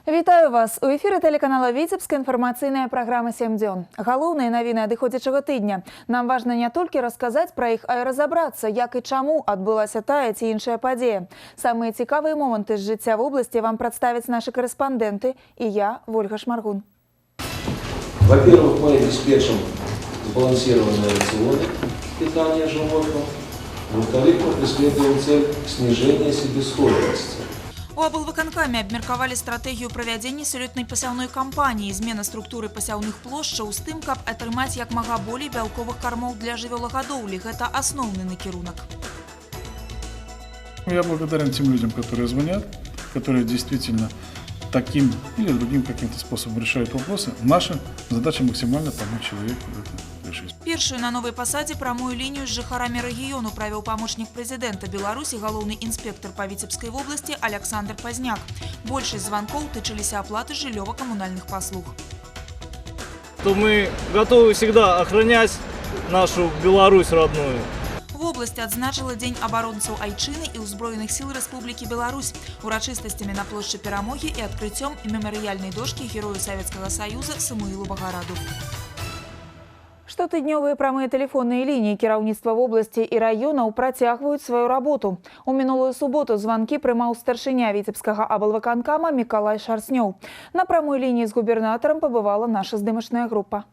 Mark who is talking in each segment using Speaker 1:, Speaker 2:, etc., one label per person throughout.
Speaker 1: Вітаю вас! У эфіры тэлеканала «Віцебска» інфармацыйная праграма «7 дзён». Галоўныя навіны адыходзячага тыдня. Нам важна не толькі расказаць пра іх, а і разабрацца, як і чаму адбылася тая ці іншая падзея. Самыя цікавыя моманты з жыцця вобласці вам прадставяць нашы корэспандэнты і я, Вольга Шмаргун.
Speaker 2: Во-первых, мы обеспечим сбалансированные рационы питания животных. Во-вторых, мы преследуем цель снижения себесхожести.
Speaker 1: У аблвыканкаме абмеркавалі стратэгію правядзення сёлетняй пасяўной кампаніі, змена структуры пасяўных плошчаў з тым, каб атрымаць як мага болей бялковых кармоў для жывёлагадоўлі. Гэта асноўны накірунак.
Speaker 3: Я благодарен тем людям, которые звонят, которые действительно таким или другим каким-то способом решают вопросы. Наша задача максимально помочь человеку это решить.
Speaker 1: Першую на новой посаде прамую линию с жыхарамі рэгіёну правіў памочнік прэзідэнта Беларусі, галоўны інспектор па Віцебскай вобласці Александр Пазняк. Большасць званкоў тычыліся аплаты жыллёва-камунальных паслуг.
Speaker 4: Мы готовы всегда охранять нашу Беларусь родную.
Speaker 1: Вобласць адзначыла Дзень абаронцаў айчыны і ўзброеных сіл Рэспублікі Беларусь урачыстасцямі на плошчы Перамогі і адкрыццём мемарыяльнай дошкі герою Савецкага Саюза Самуілу Багараду. Штотыднёвыя прамыя тэлефонныя лініі кіраўніцтва вобласці і раёнаў працягваюць сваю работу. У мінулую суботу званкі прымаў старшыня Віцебскага аблвыканкама Мікалай Шарснёў. На прамой лініі з губернатарам пабывала наша здымачная група.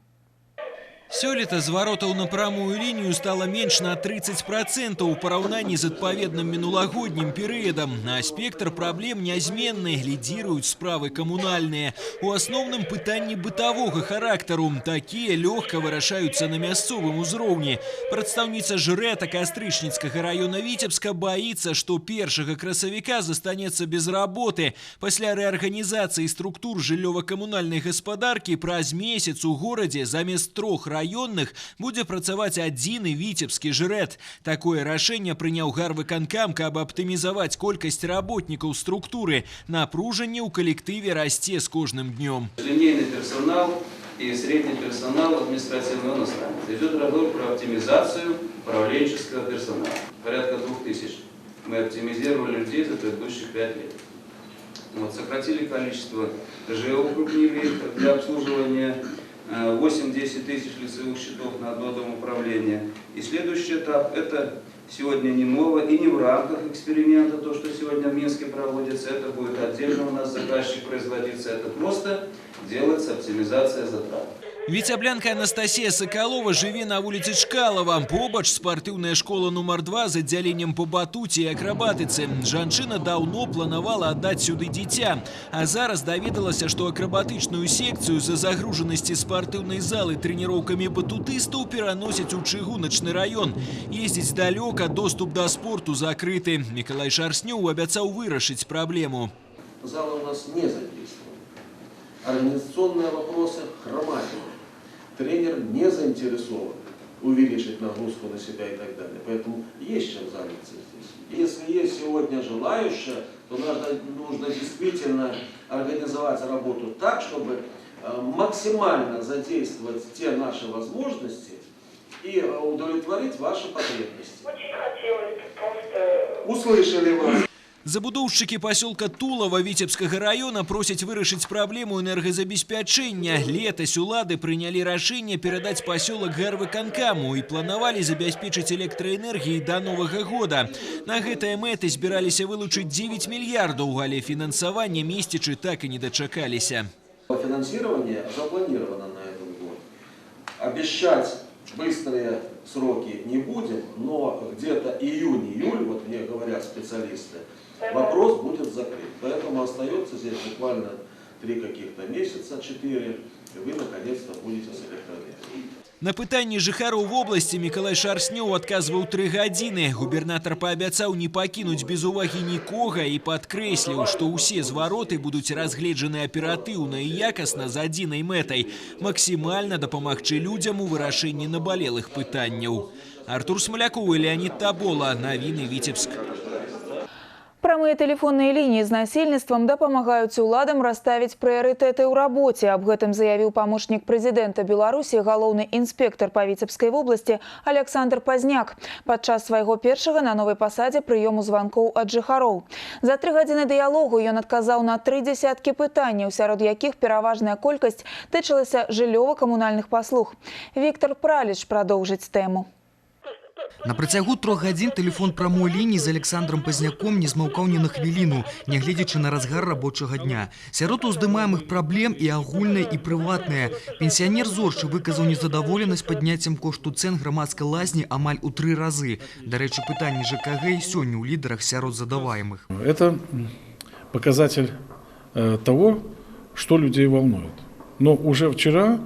Speaker 5: Сёлета зваротаў на прамую лінію стала менш на 30% у параўнанні з адпаведным мінулагоднім перыядам. А спектр праблем нязменны, лідзіруюць справы камунальныя. У асноўным пытанні бытавога характару. Такія лёгка вырашаюцца на мясцовым узроўні. Прадстаўніца жрэта Кастрычніцкага раёна Віцебска баіцца, што 1 красавіка застанецца без работы. Пасля рэарганізацыі структур жыллёва-камунальнай гаспадаркі праз месяц у горадзе замест 3 раённых будзе працаваць адзіны віцебскі жрэт. Такое рашэнне прыняў гарвыканкам, каб аптымізаваць колькасць работнікаў структуры. Напружанне ў калектыве расце з кожным днём.
Speaker 6: Линейный персонал и средний персонал административного наставника. Идет разговор про оптимизацию управленческого персонала. Порядка 2000. Мы оптимизировали людей за предыдущих 5 лет. Сократили количество ЖЭО, укрупнили для обслуживания 8-10 тысяч лицевых счетов на одно домоуправление. И следующий этап – это сегодня не ново и не в рамках эксперимента, то, что сегодня в Минске проводится, это будет отдельно у нас заказчик производиться, это просто делается оптимизация затрат.
Speaker 5: Віцяблянка Анастасія Сакалова жыве на вуліцы Чкалова. Побач спартыўная школа нумар 2 з аддзяленнем па батуце і акрабатыцы. Жанчына даўно планавала аддаць сюды дзіця. А зараз даведалася, што акрабатычную секцыю за загружанасці спартыўнай залы трэніроўкамі батутыстаў пераносяць у чыгуначны раён. Ездзіць далёка, доступ да спорту закрыты. Мікалай Шарснёў абяцаў вырашыць праблему.
Speaker 2: Зала у нас не задействована. Организационные вопросы хромают. Тренер не заинтересован увеличить нагрузку на себя и так далее. Поэтому есть чем заняться здесь. Если есть сегодня желающие, то нужно действительно организовать работу так, чтобы максимально задействовать те наши возможности и удовлетворить ваши потребности.
Speaker 7: Очень хотелось просто...
Speaker 2: Услышали вас.
Speaker 5: Забудоўшчыкі пасёлка Тулава Віцебскага раёна просяць вырашыць праблему энергазабеспячэння. Летась улады прынялі рашэнне перадаць пасёлак гарвыканкаму і планавалі забяспечыць электраэнергіяй да новага года. На гэтыя мэты збіраліся вылучыць 9 мільярдаў, але фінансавання месцічы так і не дачакаліся.
Speaker 2: Финансирование запланировано на этот год. Обещать быстрые сроки не будем, но где-то июнь-июль, вот мне говорят специалисты, вопрос будет закрыт. Поэтому остается здесь буквально 3 каких-то месяца, 4, и вы наконец-то будете с электроэнергией.
Speaker 5: На пытанні жыхароў вобласці Мікалай Шарснёў адказваў 3 гадзіны. Губернатар паабяцаў не пакінуць без увагі нікога і падкрэсліў, што ўсе звароты будуць разгледжаны аператыўна і якасна з адзінай мэтай – максімальна дапамагчы людзям у вырашэнні набалелых пытанняў. Артур Смалякоў і Леонид Табола. Навіны Віцебск.
Speaker 1: Прамыя тэлефонныя лініі з насельніцтвам дапамагаюць уладам расставіць прыярытэты ў рабоце. Аб гэтым заявіў памочнік прэзідэнта Беларусі, галоўны інспектар па Віцебскай вобласці Александр Пазняк падчас свайго першага на новай пасадзе прыёму званкоў ад жыхароў. За 3 гадзіны дыялогу ён адказаў на 3 дзясяткі пытанняў, сярод якіх пераважная колькасць тычылася жыллёва-камунальных паслуг. Віктор Праліч прадоўжыць тэму.
Speaker 8: На працягу 3 гадзін тэлефон прамой лініі з Александром Пазняком не змаўкаў ні на хвіліну, нягледзячы на разгар рабочага дня. Сярод уздымаемых праблем і агульныя, і прыватныя. Пенсіянер Зорчы выказаў незадаволенасць падняццем кошту цэн грамадскай лазні амаль у 3 разы. Дарэчы, пытанні ЖКГ і сёння ў лідарах сярод задаваемых.
Speaker 3: Это показатель того, что людей волнует. Но уже вчера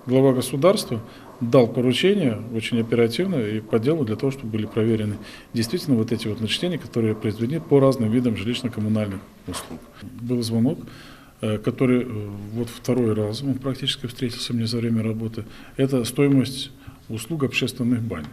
Speaker 3: глава государства дал поручение очень оперативно и по делу для того, чтобы были проверены действительно вот эти вот начисления, которые произведены по разным видам жилищно-коммунальных услуг. Был звонок, который вот 2-й раз он практически встретился мне за время работы. Это стоимость услуг общественных бань.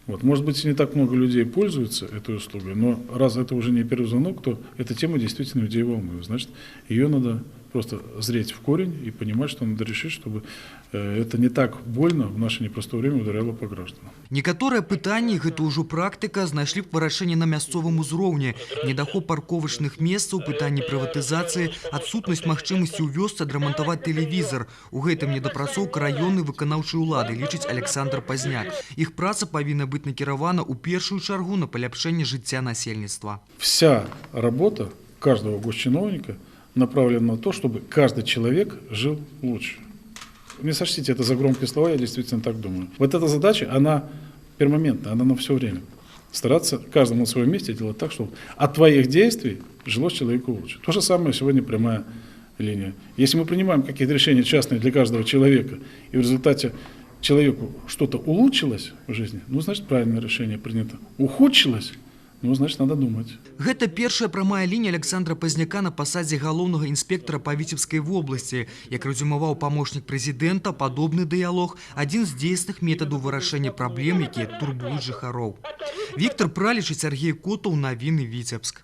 Speaker 3: Вот. Может быть, не так много людей пользуются этой услугой, но раз это уже не первый звонок, то эта тема действительно людей волнует. Значит, ее надо просто зреть в корень и понимать, что надо решить, чтобы это не так больно в наше непростое время ударяло по гражданам.
Speaker 8: Некаторыя пытанні, гэта ўжо практыка, знайшлі вырашэнне на мясцовым узроўні. Недахоп парковачных месцаў, пытанні прыватызацыі, адсутнасць магчымасці ў вёсцы адрамантаваць тэлевізор. У гэтым недапрацоўка раённай выканаўчай улады, лічыць Александр Пазняк. Іх праца павінна быць накіравана ў першую чаргу на паляпшэнне жыцця насельніцтва.
Speaker 3: Вся работа каждого госчиновника направлена на то, чтобы каждый человек жил лучше. Не сочтите это за громкие слова, я действительно так думаю. Вот эта задача, она перманентна, она на все время. Стараться каждому на своем месте делать так, чтобы от твоих действий жилось человеку лучше. То же самое сегодня прямая линия. Если мы принимаем какие-то решения частные для каждого человека, и в результате человеку что-то улучшилось в жизни, ну, значит, правильное решение принято. Ухудшилось, ну, значит, надо думать.
Speaker 8: Гэта першая прамая лінія Александра Пазняка на пасадзе галоўнага інспектара па Віцебскай вобласці. Як рэзюмаваў памочнік прэзідэнта, падобны дыялог – адзін з дзейсных метадаў вырашэння праблем, якія турбуюць жыхароў. Віктор Праліч і Сергей Котаў, навіны Віцебск.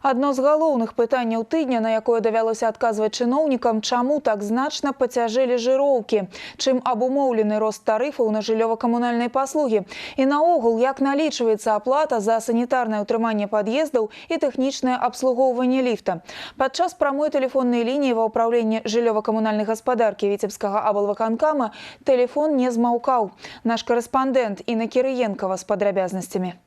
Speaker 1: Адно з галоўных пытанняў тыдня, на якое давялося адказваць чыноўнікам, чаму так значна пацяжэлі жыроўкі, чым абумоўлены рост тарыфаў на жыллёва-камунальныя паслугі і наогул, як налічваецца аплата за санітарнае ўтрыманне пад'ездаў і тэхнічнае абслугоўванне ліфта. Падчас прамой тэлефоннай лініі ва ўпраўленні жыллёва-камунальнай гаспадаркі Віцебскага аблвыканкама тэлефон не змаўкаў. Наш корэспандэнт Інна Кірыенкава з падрабязнасцямі.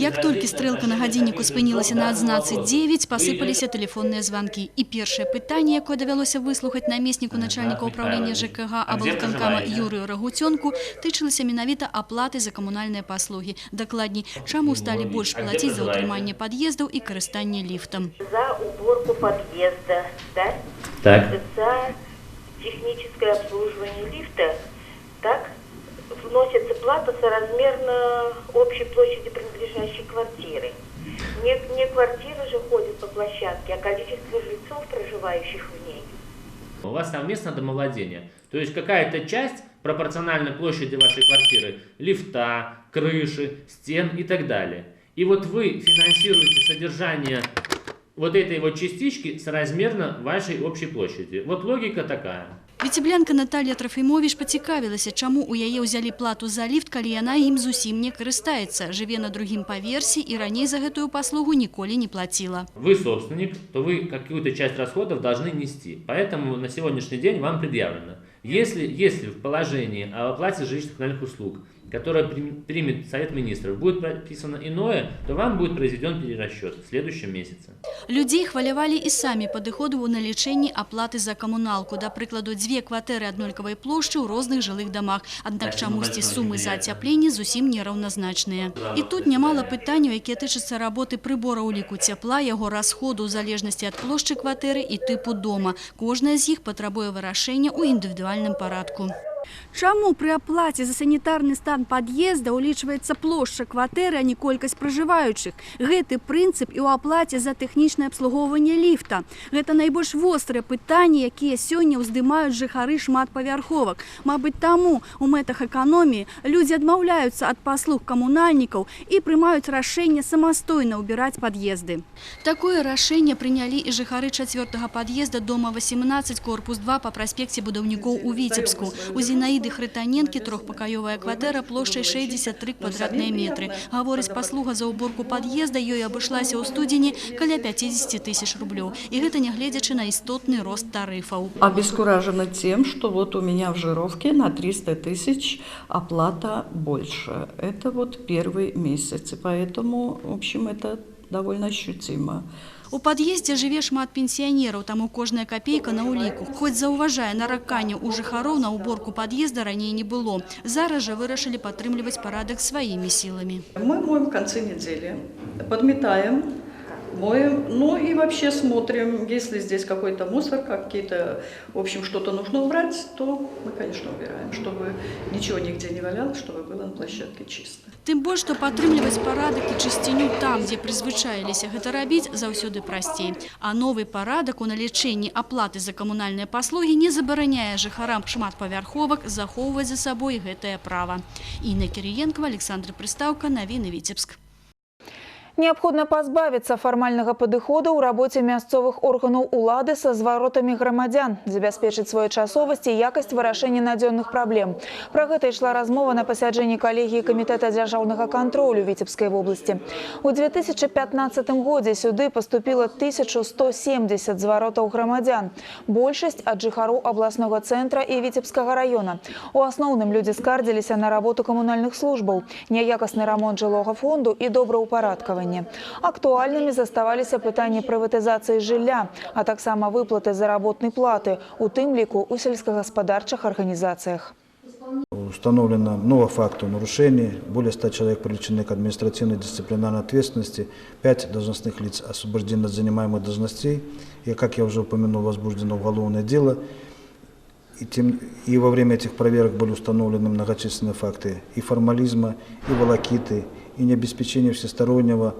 Speaker 9: Як толькі стрэлка на гадзінніку спынілася на адзнацы 9, пасыпаліся тэлефонныя званкі. І першае пытанне, якое давялося выслухаць намесніку начальніка ўпраўлення ЖКГ аблвыканкама Юрыю Рагуцёнку, тычылася менавіта аплаты за камунальныя паслугі. Дакладней, чаму сталі больш плаціць за ўтрыманне пад'ездаў і карыстанне ліфтам.
Speaker 7: За уборку подъезда, да?
Speaker 6: Так.
Speaker 7: За техническое обслуживание лифта, так? Вносится плата соразмерно общей площади принадлежащей квартиры. Не квартира же ходит по площадке, а количество жильцов, проживающих в ней.
Speaker 10: У вас совместное домовладение. То есть какая-то часть пропорциональной площади вашей квартиры, лифта, крыши, стен и так далее. И вот вы финансируете содержание вот этой вот частички соразмерно вашей общей площади. Вот логика такая.
Speaker 9: Віцеблянка Наталья Трофімовіч пацікавілася, чаму у яе ўзялі плату за ліфт, калі яна ім зусім не карыстаецца, жыве на другім паверсе і раней за гэтую паслугу ніколі не плаціла.
Speaker 10: Вы собственник, то вы какую-то часть расходов должны нести. Поэтому на сегодняшний день вам предъявлено. Если в положении о оплате жилищно-коммунальных услуг, которое примет Совет Министров, будет прописано иное, то вам будет произведен перерасчет в следующем месяце.
Speaker 9: Людзей хвалявалі і самі падыходы ў налічэнні аплаты за камуналку. Да прыкладу, 2 кватэры аднолькавай плошчы ў розных жылых дамах. Аднак чамусьці сумы за ацяпленне зусім нераўназначныя. І тут нямала пытанняў, якія тычацца работы прыбора ўліку цяпла, яго расходу ў залежнасці ад плошчы кватэры і тыпу дома. Кожная з іх патрабуе вырашэння ў індывідуальным парадку.
Speaker 11: Чаму при аплаце за санітарны стан пад'езда ўлічваецца плошча кватэры, а не колькасць пражываючых? Гэты прынцып і ў аплаце за тэхнічнае абслугоўванне ліфта. Гэта найбольш вострыя пытанні, якія сёння ўздымаюць жыхары шматпавярховак. Мабыць, таму у мэтах эканоміі людзі адмаўляюцца ад паслуг камунальнікаў і прымаюць рашэнне самастойна ўбіраць пад'езды.
Speaker 9: Такое рашэнне прынялі і жыхары 4-го пад'езда дома 18, корпус 2 па праспекце будаўнікоў у Віцебску. У Зінаіды Хрытаненкі трохпакаёвая кватэра плошчай 63 квадратныя метры. Гаворыць, паслуга за ўборку пад'езда ёй абышлася ў студзені каля 50 000 рублёў. І гэта нягледзячы на істотны рост тарыфаў.
Speaker 12: Обескуражена тем, что вот у меня в Жировке на 300 000 оплата больше. Это вот первый месяц, и поэтому, в общем, это довольно ощутимо.
Speaker 9: У пад'ездзе жыве шмат пенсіянераў, таму кожная капейка на ўліку. Хоць заўважае нараканне ў жыхароў на ўборку пад'езда раней не было. Зараз жа вырашылі падтрымліваць парадак сваімі сіламі.
Speaker 12: Мы моем в конце недели, подметаем, моем, ну и вообще смотрим, если здесь какой-то мусор, какие-то, в общем, что-то нужно убрать, то мы, конечно, убираем, чтобы ничего нигде не валялось, чтобы было на площадке чисто.
Speaker 9: Тым больш, што падтрымліваць парадак і чысціню там, дзе прызвычаіліся гэта рабіць, заўсёды прасцей. А новы парадак у налічэнні аплаты за камунальныя паслугі не забараняе жыхарам шматпавярховак захоўваць за сабой гэтае права. Інна Кіріенкова, Александр Прыстаўка, навіны Віцебск.
Speaker 1: Неабходна пазбавіцца фармальнага падыходу ў рабоце мясцовых органаў улады са зваротамі грамадзян, забяспечыць своечасовасць і якасць вырашэння надзённых праблем. Пра гэта ішла размова на пасяджэнні калегіі Камітэта дзяржаўнага кантролю Віцебскай вобласці. У 2015 годзе сюды паступіла 1170 зваротаў грамадзян. Большасць ад жыхароў абласнога цэнтра і Віцебскага раёна. У асноўным людзі скардзіліся на работу камунальных службаў, няякасны рамонт жылога фонду і добраўпарадкаванне. Актуальнымі заставаліся пытанні прыватызацыі жылля, а таксама выплаты заработнай платы, у тым ліку у сельскагаспадарчых арганізацыях.
Speaker 13: Установлено много фактов нарушений, более 100 человек привлечены к административной дисциплинарной ответственности, 5 должностных лиц освобождены от занимаемых должностей, и, как я уже упомянул, возбуждено уголовное дело. И во время этих проверок были установлены многочисленные факты и формализма, и волокиты, и необеспечения всестороннего,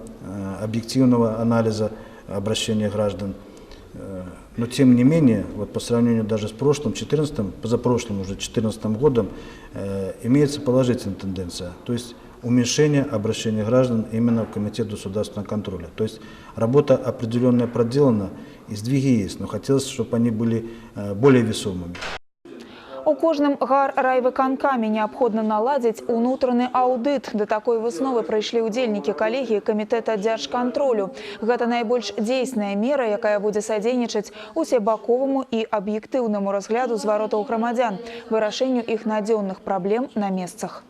Speaker 13: объективного анализа обращения граждан. Но тем не менее, вот по сравнению даже с прошлым, позапрошлым уже 2014 годом, имеется положительная тенденция. То есть уменьшение обращения граждан именно в Комитет государственного контроля. То есть работа определенная проделана, и сдвиги есть, но хотелось, чтобы они были более весомыми.
Speaker 1: У кожным райвыканкаме неабходна наладзіць унутраны аўдыт. Да такой высновы прыйшлі ўдзельнікі калегіі Камітэта дзяржкантролю. Гэта найбольш дзейсная мера, якая будзе садзейнічаць усебаковаму і аб'ектыўнаму разгляду зваротаў грамадзян, вырашэнню іх надзённых праблем на месцах.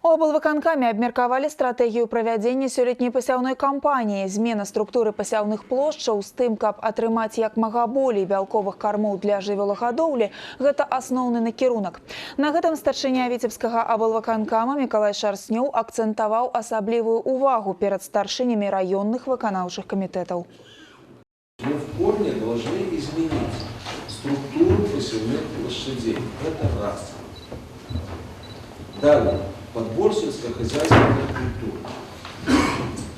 Speaker 1: У облвыканкаме абмеркавалі стратэгію правядзення сёлетняй пасяўной кампаніі. Змена структуры пасяўных плошчаў з тым, каб атрымаць як мага болей бялковых кармоў для жывёлагадоўлі – гэта асноўны накірунак. На гэтым старшыня Віцебскага облвыканкама Мікалай Шарснёў акцэнтаваў асаблівую увагу перад старшынямі раённых выканаўчых камітэтаў.
Speaker 2: Мы в корне должны изменить структуру пасяўных площадей. Это раз. Далее. Подбор сельскохозяйственных культур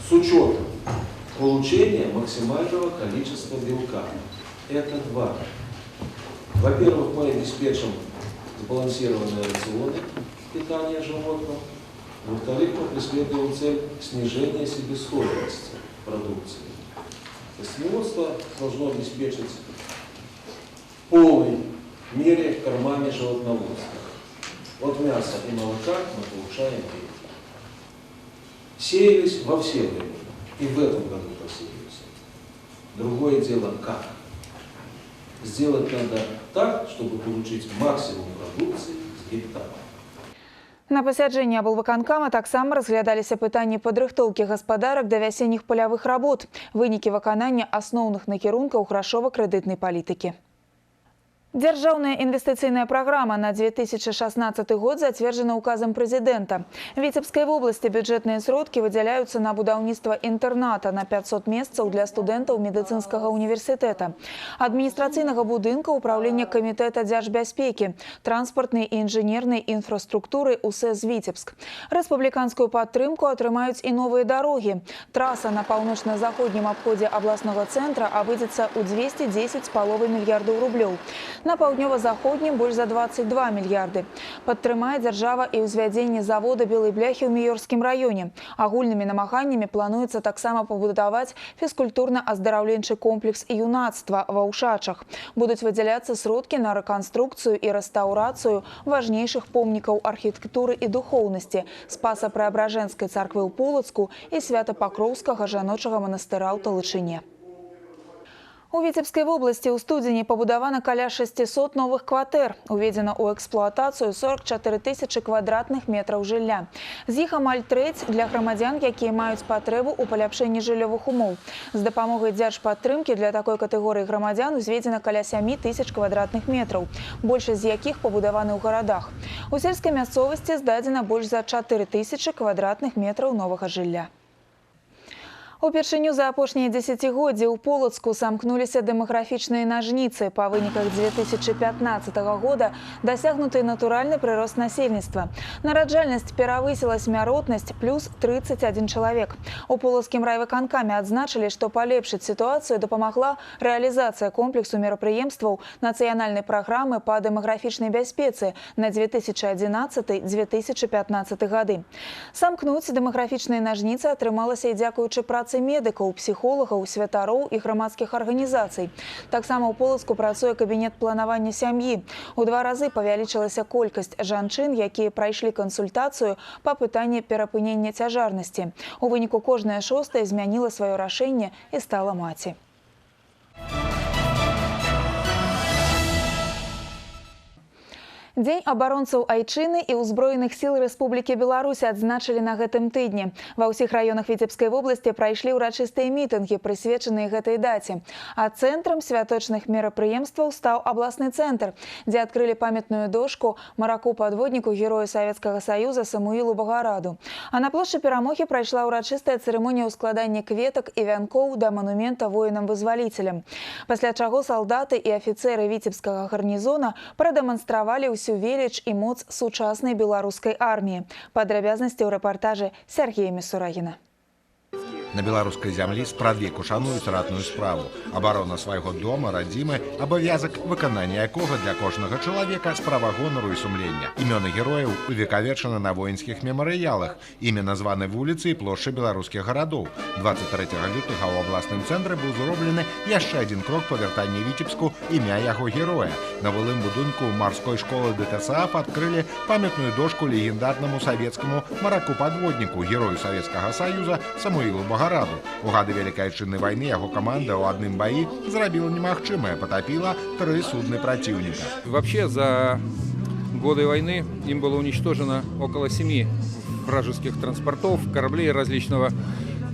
Speaker 2: с учетом получения максимального количества белка. Это два. Во-первых, мы обеспечим сбалансированные рационы питания животных. Во-вторых, мы преследуем цель снижения себестоимости продукции. Растениеводство должно обеспечить в полной мере кормами животноводства. От мяса и молока мы получаем хлеб. Сеялись во все времена. И в этом году посеялись. Другое дело как. Сделать надо так, чтобы получить максимум продукции с гектара.
Speaker 1: На пасяджэнні облвыканкама таксама разглядаліся пытанні падрыхтоўкі гаспадарак да вясенніх палявых работ, вынікі выканання асноўных накірункаў грашова-крэдытнай палітыкі. Державная инвестиционная программа на 2016 год затвержена указом президента. В Витебской области бюджетные сродки выделяются на будаўніцтва интерната на 500 месцаў для студентов медицинского университета, административного будинка управления комитета дзяржбяспеки, транспортной и инженерной инфраструктуры УСЭС Витебск. Республиканскую подтримку атрымаюць и новые дороги. Трасса на паўночна-заходнім обходе областного центра обойдется у 210,5 миллиардов рублей. На паўднёва-заходнім больш за 22 мільярды. Падтрымае дзяржава і ўзвядзенне завода белай бляхі ў Міёрскім раёне. Агульнымі намаганнямі плануецца таксама пабудаваць фізкультурна-аздараўленчы комплекс юнацтва ва Ўшачах. Будуць выдзяляцца сродкі на рэканструкцыю і рэстаўрацыю важнейшых помнікаў архітэктуры і духоўнасці Спаса-Преабражэнскай царквы ў Полацку і Свята-Пакроўскага жаночага манастыра ў Талычыне. У Витебской области у студзені пабудавана каля 600 новых кватэр. Уведзена ў эксплуатацыю 44 тысячи квадратных метраў жылля. З іх амаль трэць для грамадзян, якія маюць патрэбу ў паляпшэнні жыллёвых умоў. З дапамогай дзяржпадтрымкі для такой катэгорыі грамадзян узведзена каля 7 тысяч квадратных метраў, большасць з якіх пабудаваны ў гарадах. У сельскай мясцовасці здадзена больш за 4 тысячи квадратных метраў новага жылля. Упершыню за апошнія дзесяцігоддзі ў Полацку самкнуліся дэмаграфічныя нажніцы. Па выніках 2015 года дасягнуты натуральны прырост насельніцтва. Нараджальнасць перавысіла смяротнасць плюс 31 чалавек. У Полацкім райвыканкаме адзначылі, што палепшыць сітуацыю дапамагла рэалізацыя комплексу мерапрыемстваў нацыянальнай праграмы па дэмаграфічнай бяспецы на 2011-2015 гады. Самкнуць дэмаграфічныя нажніцы атрымалася і дзякуючы працы медыкаў, псіхолагаў, святароў і грамадскіх арганізацый. Таксама ў Полацку працуе кабінет планавання сям'і. У 2 разы павялічылася колькасць жанчын, якія прайшлі кансультацыю па пытанні перапынення цяжарнасці. У выніку кожная 6-я змяніла сваё рашэнне і стала маці. Дзень абаронцаў айчыны і ўзброеных сіл Рэспублікі Беларусь адзначылі на гэтым тыдні. Ва ўсіх раёнах Віцебскай вобласці прайшлі ўрачыстыя мітынгі, прысвечаныя гэтай даце. А цэнтрам святочных мерапрыемстваў стаў абласны цэнтр, дзе адкрылі памятную дошку мараку-падводніку герою Савецкага Саюза Самуілу Багараду. А на плошчы Перамогі прайшла ўрачыстая цырымонія ўскладання кветак і вянкоў да манумента воінам-вызваліцелям. Пасля чаго салдаты і афіцэры Віцебскага гарнізона прадэманстравалі всю велич і моц сучаснай беларускай арміі. Падрабязнасці ў рэпартажы Сергея Мисурагіна.
Speaker 14: На беларускай зямлі спрадвеку шануюць ратную справу. Абарона свайго дома, радзімы, абавязак, выканання якога для кожнага чалавека справа гонару і сумлення. Імёны герояў увекавечаны на воінскіх мемарыялах. Імі названы вуліцы і плошчы беларускіх гарадоў. 23 лютага ў абласным цэнтры быў зроблены яшчэ адзін крок па вяртанні Віцебску імя яго героя. На былым будынку марской школы ДТСАФ адкрылі памятную дошку легендарнаму савецкаму мараку-падводніку, герою Савецкага Саюза Самуілу Багараду. У гады Вялікай Адчыннай вайны яго каманда ў адным баі зрабіла немагчымае, потопила 3 судны противника.
Speaker 15: Вообще за годы войны им было уничтожено около 7 вражеских транспортов, кораблей различного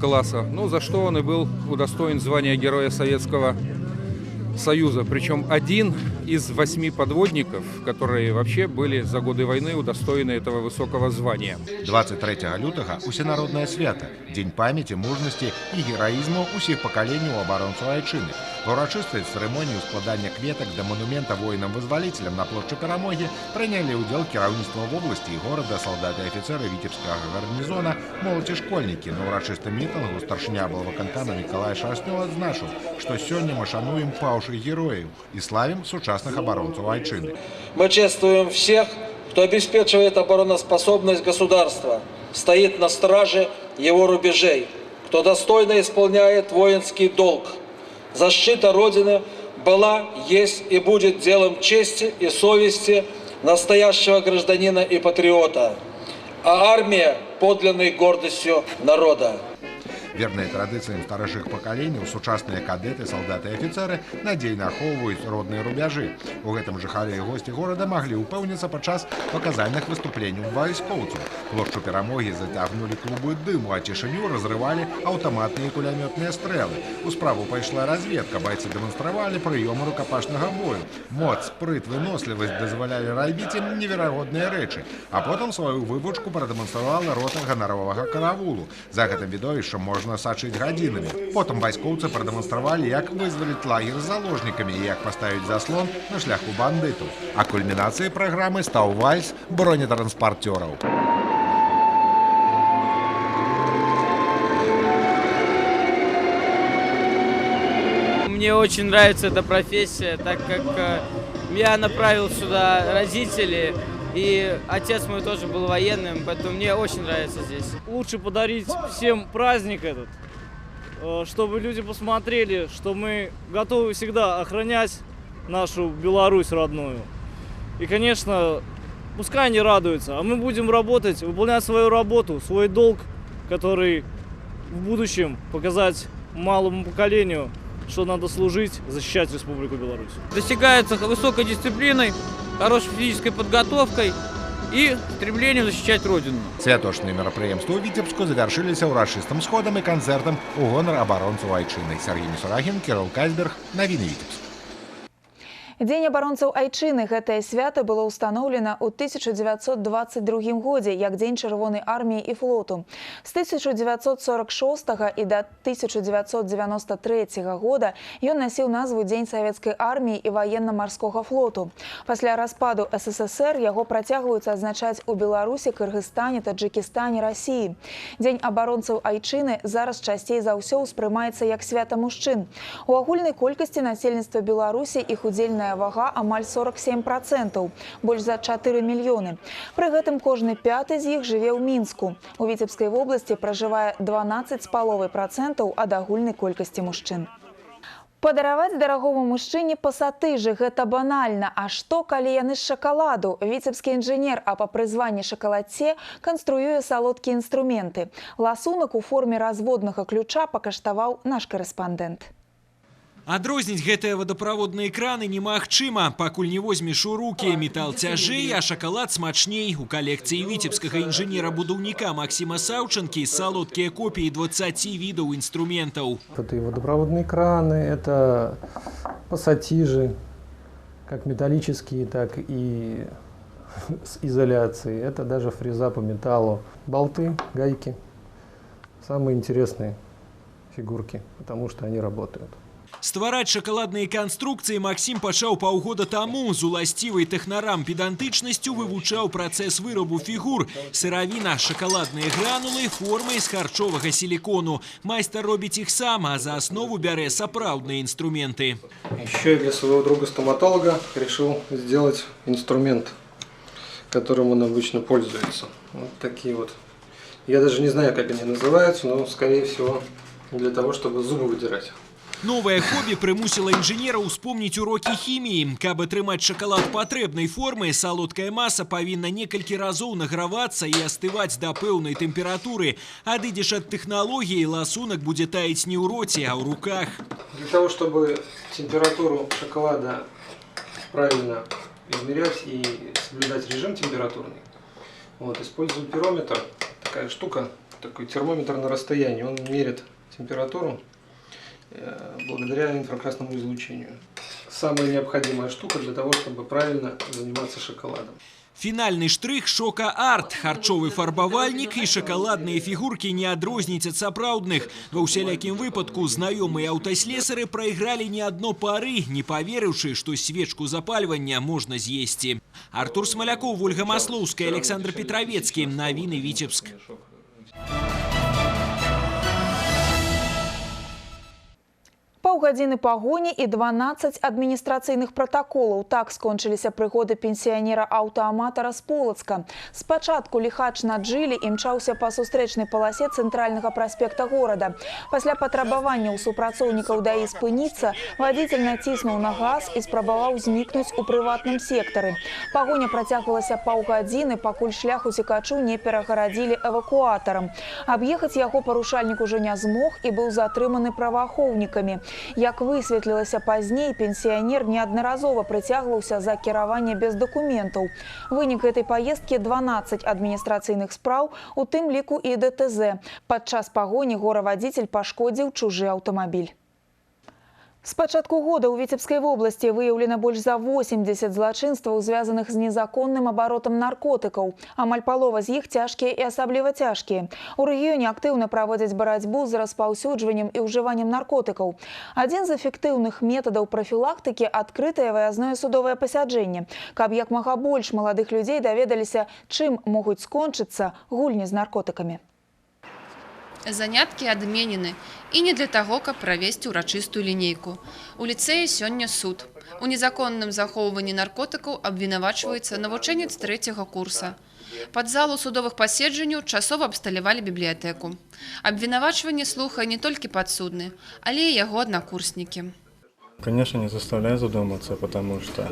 Speaker 15: класса, за что он и был удостоен звания Героя Советского Союза. Причем один из 8 подводников, которые вообще были за годы войны удостоены этого высокого звания.
Speaker 14: 23 лютага усенароднае свята, дзень памяти, мужности и героизму усіх пакаленняў абаронцаў айчыны. В урачыстай цырымоніі складання кветак да монумента воінам-вызваліцелям на плошчы Перамогі прынялі ўдзел кіраўніцтва вобласці і горада, салдаты і афіцэры Віцебскага гарнізона, моладзь і школьнікі. На урачыстым мітынгу старшыня аблвыканкама Мікалай Шарстнёў адзначыў, што сёння мы шануем паўшых герояў и славим сучасных оборонцев айчыны.
Speaker 16: Мы чествуем всех, кто обеспечивает обороноспособность государства, стоит на страже его рубежей, кто достойно исполняет воинский долг. Защита Родины была, есть и будет делом чести и совести настоящего гражданина и патриота, а армия – подлинной гордостью народа.
Speaker 14: Верныя традыцыям старэйшых пакаленняў сучасныя кадэты, салдаты і афіцэры надзейна ахоўваюць родныя рубяжы. У гэтым жыхары і госці горада маглі ўпэўніцца падчас паказальных выступленняў вайскоўцаў. Плошчу Перамогі зацягнулі клубы дыму, а цішыню разрывалі аўтаматныя і кулямётныя стрэлы. У справу пайшла разведка, байцы дэманстравалі прыёмы рукапашнага бою. Моц, спрыт, вынослівасць дазвалялі рабіць ім неверагодныя рэчы. А потым сваю вывучку прадэманстравала рота ганаровага каравулу. За гэтым відовішчам можна сачыць гадзінамі. Потым вайскоўцы прадэманстравалі, як вызваліць лагер з заложнікамі і як паставіць заслон на шляху бандытаў. А кульмінацыяй праграмы стаў вальс бронетранспарцёраў.
Speaker 17: Мне очень нравится эта профессия, так как меня направил сюда родители, и отец мой тоже был военным, поэтому мне очень нравится здесь.
Speaker 4: Лучше подарить всем праздник этот, чтобы люди посмотрели, что мы готовы всегда охранять нашу Беларусь родную. И, конечно, пускай они радуются, а мы будем работать, выполнять свою работу, свой долг, который в будущем показать малому поколению, что надо служить, защищать Республику Беларусь.
Speaker 17: Достигается высокой дисциплиной, хорошей физической подготовкой и стремлением защищать Родину.
Speaker 14: Святочныя мерапрыемствы ў Віцебску завяршыліся ўрачыстым сходам і канцэртам у гонар абаронцаў айчыны. Сергей Мисурагин, Кирилл Кайсберг, навіны Віцебск.
Speaker 1: Дзень абаронцаў айчыны. Гэтае свята было ўстаноўлена ў 1922 годзе як Дзень Чырвонай арміі і флоту. З 1946 і да 1993 года ён насіў назву Дзень савецкай арміі і ваенна-марскога флоту. Пасля распаду СССР яго працягваюцца адзначаць у Беларусі, Кыргызстане, Таджыкістане, Расіі. Дзень абаронцаў айчыны зараз часцей за ўсё ўспрымаецца як свята мужчын. У агульнай колькасці насельніцтва Беларусі іх удзельная вага амаль 47%, больш за 4 мільёны. Пры гэтым кожны пяты з іх жыве ў Мінску. У Віцебскай вобласці пражывае 12,5% ад агульнай колькасці мужчын. Падараваць дарагому мужчыне пасатыжы – гэта банальна. А што, калі яны з шакаладу? Віцебскі інжынер, а па прызванні шакаладце, канструюе салодкія інструменты. Ласунак у форме разводнага ключа пакаштаваў наш корэспандэнт.
Speaker 5: Адрозніць гэтыя водаправодныя краны немагчыма, пакуль не возьмеш у рукі. Метал цяжэй, а шакалад смачней. У калекцыі віцебскага інжынера-будаўніка Максима Саўчанкі салодкія копіі 20 відаў інструментаў.
Speaker 18: Это и водопроводные краны, это пассатижи, как металлические, так и с изоляцией. Это даже фреза по металлу. Болты, гайки. Самые интересные фигурки, потому что они работают.
Speaker 5: Ствараць шакаладныя канструкцыі Максим пачаў паўгода таму. З уласцівай тэхнарам педантычнасцю вывучаў працэс вырабу фігур. Сыравіна, шакаладныя гранулы, формы з харчовага сілікону. Майстар робіць іх сам, а за основу бярэ сапраўдныя інструменты.
Speaker 18: Еще я для своего друга-стоматолога решил сделать инструмент, которым он обычно пользуется. Вот такие вот. Я даже не знаю, как они называются, но, скорее всего, для того, чтобы зубы выдирать.
Speaker 5: Новае хобі прымусіла інжынера ўспомніць урокі хіміі. Каб атрымаць шакалад патрэбнай формы, салодкая маса павінна некалькі разоў награвацца і астываць да пэўнай тэмпературы. Адыдзеш ад тэхналогіі, ласунак будзе таяць не ў роце, а ў руках.
Speaker 18: Для того, чтобы температуру шоколада правильно измерять и соблюдать режим температурный, вот, использую пирометр. Такая штука, такой термометр на расстоянии. Он мерит температуру благодаря инфракрасному излучению. Самая необходимая штука для того, чтобы правильно заниматься шоколадом.
Speaker 5: Фінальны штрых – шока-арт. Харчовы фарбавальнік і шакаладныя фігуркі не адрозніць ад сапраўдных. Ва ўсялякім выпадку знаёмыя аўтаслесары прайгралі не адно пары, не паверыўшы, што свечку запальвання можна з'есці. Артур Смаляков, Ольга Маслоўская, Александр Петровецкі. Навіны Віцебск.
Speaker 1: Паўгадзіны пагоні і 12 адміністрацыйных пратаколаў. Так скончыліся прыгоды пенсіянера-аўтааматара з Полацка. Спачатку ліхач на джылі імчаўся па сустрэчнай паласе цэнтральнага праспекта горада. Пасля патрабавання ў супрацоўнікаў даі спыніцца, вадзіцель націснуў на газ і спрабаваў знікнуць у прыватным сектары. Пагоня працягвалася паўгадзіны, пакуль шлях уцекачу не перагарадзілі эвакуатарам. Аб'ехаць яго парушальнік ужо не змог і быў затрыманы праваахоўнікамі. Як высветлілася пазней, пенсіянер неаднаразова прыцягваўся за кіраванне без дакументаў. Вынік гэтай паездкі – 12 адміністрацыйных спраў, у тым ліку і ДТЗ. Падчас пагоні горавадзіцель пашкодзіў чужы аўтамабіль. С пачатку года ў Віцебскай вобласці выяўлена больш за 80 злачынстваў, звязаных з незаконным абаротам наркотыкаў. Амаль палова з іх цяжкія і асабліва цяжкія. У рэгіёне актыўна праводзяць барацьбу з распаўсюджваннем і ўжываннем наркотыкаў. Адзін з эфектыўных метадаў прафілактыкі – адкрытае выязное судовае пасяджэнне, каб як мага больш маладых людзей даведаліся, чым могуць скончыцца гульні з наркотыкамі.
Speaker 19: Заняткі адменены і не для таго, каб правесці ўрачыстую лінейку. У ліцэі сёння суд. У незаконным захоўванні наркотыкаў абвінавачваецца навучэнец 3-го курса. Пад залу судовых паседжанняў часова абсталявалі бібліятэку. Абвінавачванне слухае не толькі падсудны, але і яго аднакурснікі.
Speaker 20: Конечно, не заставляет задуматься, потому что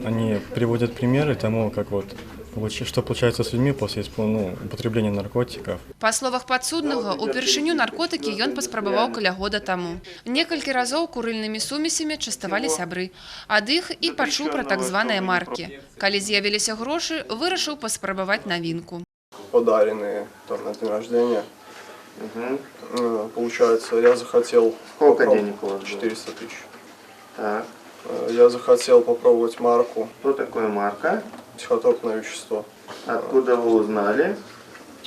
Speaker 20: они приводят примеры тому, как что получается с людьми после употребления наркотиков.
Speaker 19: Па словах падсуднага, упершыню наркотыкі ён паспрабаваў каля года таму. Некалькі разоў курыльнымі сумесямі частавалі сябры. Ад іх і пачуў пра так званыя маркі. Калі з'явіліся грошы, вырашыў паспрабаваць навінку.
Speaker 21: Подаренные на день рождения. Получается, я захотел...
Speaker 22: Сколько денег у вас?
Speaker 21: 400 тысяч.
Speaker 22: Так.
Speaker 21: Я захотел попробовать марку.
Speaker 22: Что такое марка?
Speaker 21: Психотропное вещество.
Speaker 22: Откуда вы узнали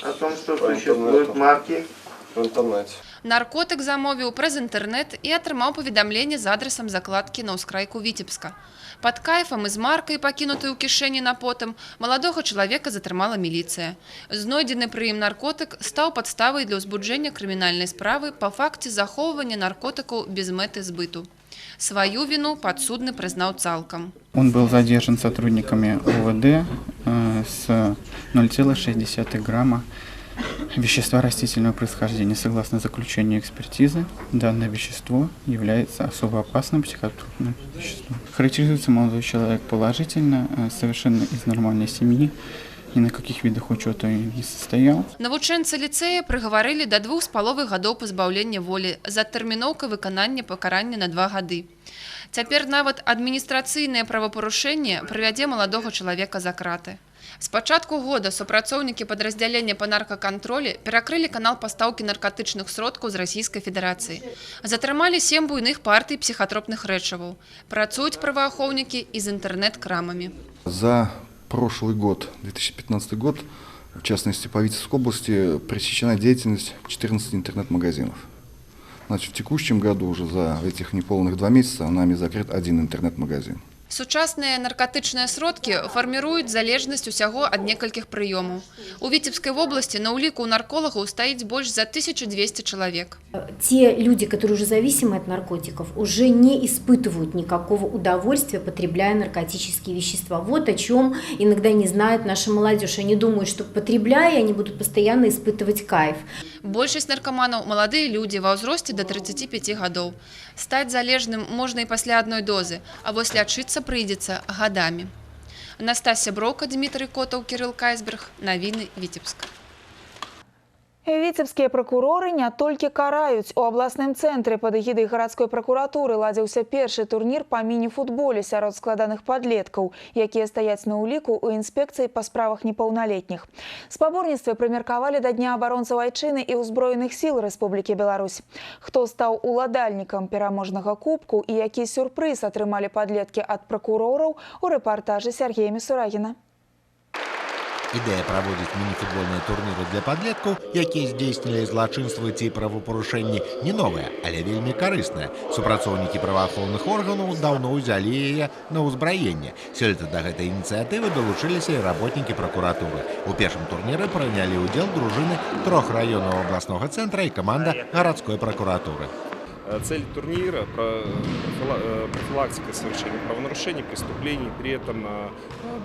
Speaker 22: о том, что существуют марки?
Speaker 21: В интернете.
Speaker 19: Наркотык замовіў праз інтэрнэт і атрымаў паведамленне з адрасам закладкі на ўскрайку Віцебска. Пад кайфам і з маркай, пакінутай у кішэні на потым, маладога чалавека затрымала міліцыя. Знойдзены пры ім наркотык стаў падставай для ўзбуджэння крымінальнай справы па факце захоўвання наркотыкаў без мэты збыту. Свою вину подсудный признал цалком.
Speaker 23: Он был задержан сотрудниками УВД с 0,6 грамма вещества растительного происхождения. Согласно заключению экспертизы, данное вещество является особо опасным психотропным веществом. Характеризуется молодой человек положительно, совершенно из нормальной семьи. Ни на каких видах учета не состоял.
Speaker 19: Навучэнцы ліцэя прыгаварылі да 2,5 гадоў пазбаўлення волі за тэрміноўкай выканання пакарання на 2 гады. Цяпер нават адміністрацыйнае правапарушэнне прывядзе маладога чалавека за краты. З пачатку года супрацоўнікі падраздзялення па наркакантролі перакрылі канал пастаўкі наркатычных сродкаў з Расійскай Федэрацыі. Затрымалі 7 буйных партый псіхатропных рэчываў. Працуюць праваахоўнікі і з інтэрнэт-крамамі.
Speaker 24: За прошлый год, 2015 год, в частности по Витебской области, пресечена деятельность 14 интернет-магазинов. Значит, в текущем году уже за этих неполных 2 месяца нами закрыт 1 интернет-магазин.
Speaker 19: Сучасныя наркатычныя сродкі фарміруюць залежнасць усяго ад некалькіх прыёмаў. У Витебской области на уліку у нарколагаў стаіць больш за 1200 человек.
Speaker 25: Те люди, которые уже зависимы от наркотиков, уже не испытывают никакого удовольствия, потребляя наркотические вещества. Вот о чем иногда не знает наша молодежь. Они думают, что потребляя, они будут постоянно испытывать кайф.
Speaker 19: Большасць наркоманаў – маладыя людзі ва ўзросце да 35 гадоў. Стаць залежным можна і пасля адной дозы, а вось лячыцца прыйдзецца гадамі. Настасья Брока, Дмитрий Котов, Кирилл Кайсберг. Навіны Витебска.
Speaker 1: Віцебскія пракуроры не толькі караюць. У абласным цэнтры пад эгідай гарадской пракуратуры ладзіўся першы турнір па міні-футболе сярод складаных падлеткаў, якія стаяць на ўліку ў інспекцыі па справах непаўналетніх. Спаборніцтвы прымеркавалі да Дня абаронцаў айчыны і ўзброеных сіл Рэспублікі Беларусь. Хто стаў уладальнікам пераможнага кубку і які сюрпрыз атрымалі падлеткі ад пракурораў у рэпартажы Сергея Мисурагіна.
Speaker 14: Ідэя праводзіць міні-футбольныя турніры для падлеткаў, якія здзейснілі злачынствы ці правапарушэнні, не новая, але вельмі карысная. Супрацоўнікі праваахоўных органаў даўно ўзялі яе на ўзбраенне. Сёлета да гэтай ініцыятывы далучыліся і работнікі пракуратуры. У першым турніры прынялі ўдзел дружыны 3 раёнаў абласнога цэнтра і каманда гарадской пракуратуры.
Speaker 3: Цель турнира – профилактика совершения правонарушений, преступлений. При этом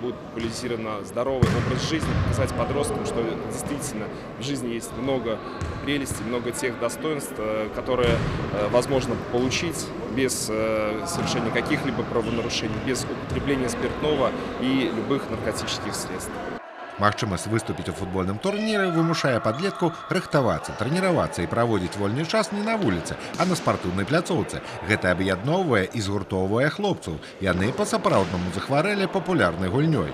Speaker 3: будет популяризирован здоровый образ жизни, показать подросткам, что действительно в жизни есть много прелестей, много тех достоинств, которые возможно получить без совершения каких-либо правонарушений, без употребления спиртного и любых наркотических средств.
Speaker 14: Магчымасць выступіць у футбольным турніры вымушае падлетку рыхтавацца, трэніравацца і праводзіць вольны час не на вуліцы, а на спартыўнай пляцоўцы. Гэта аб'ядноўвае і згуртоўвае хлопцаў. Яны па-сапраўднаму захварэлі папулярнай гульнёй.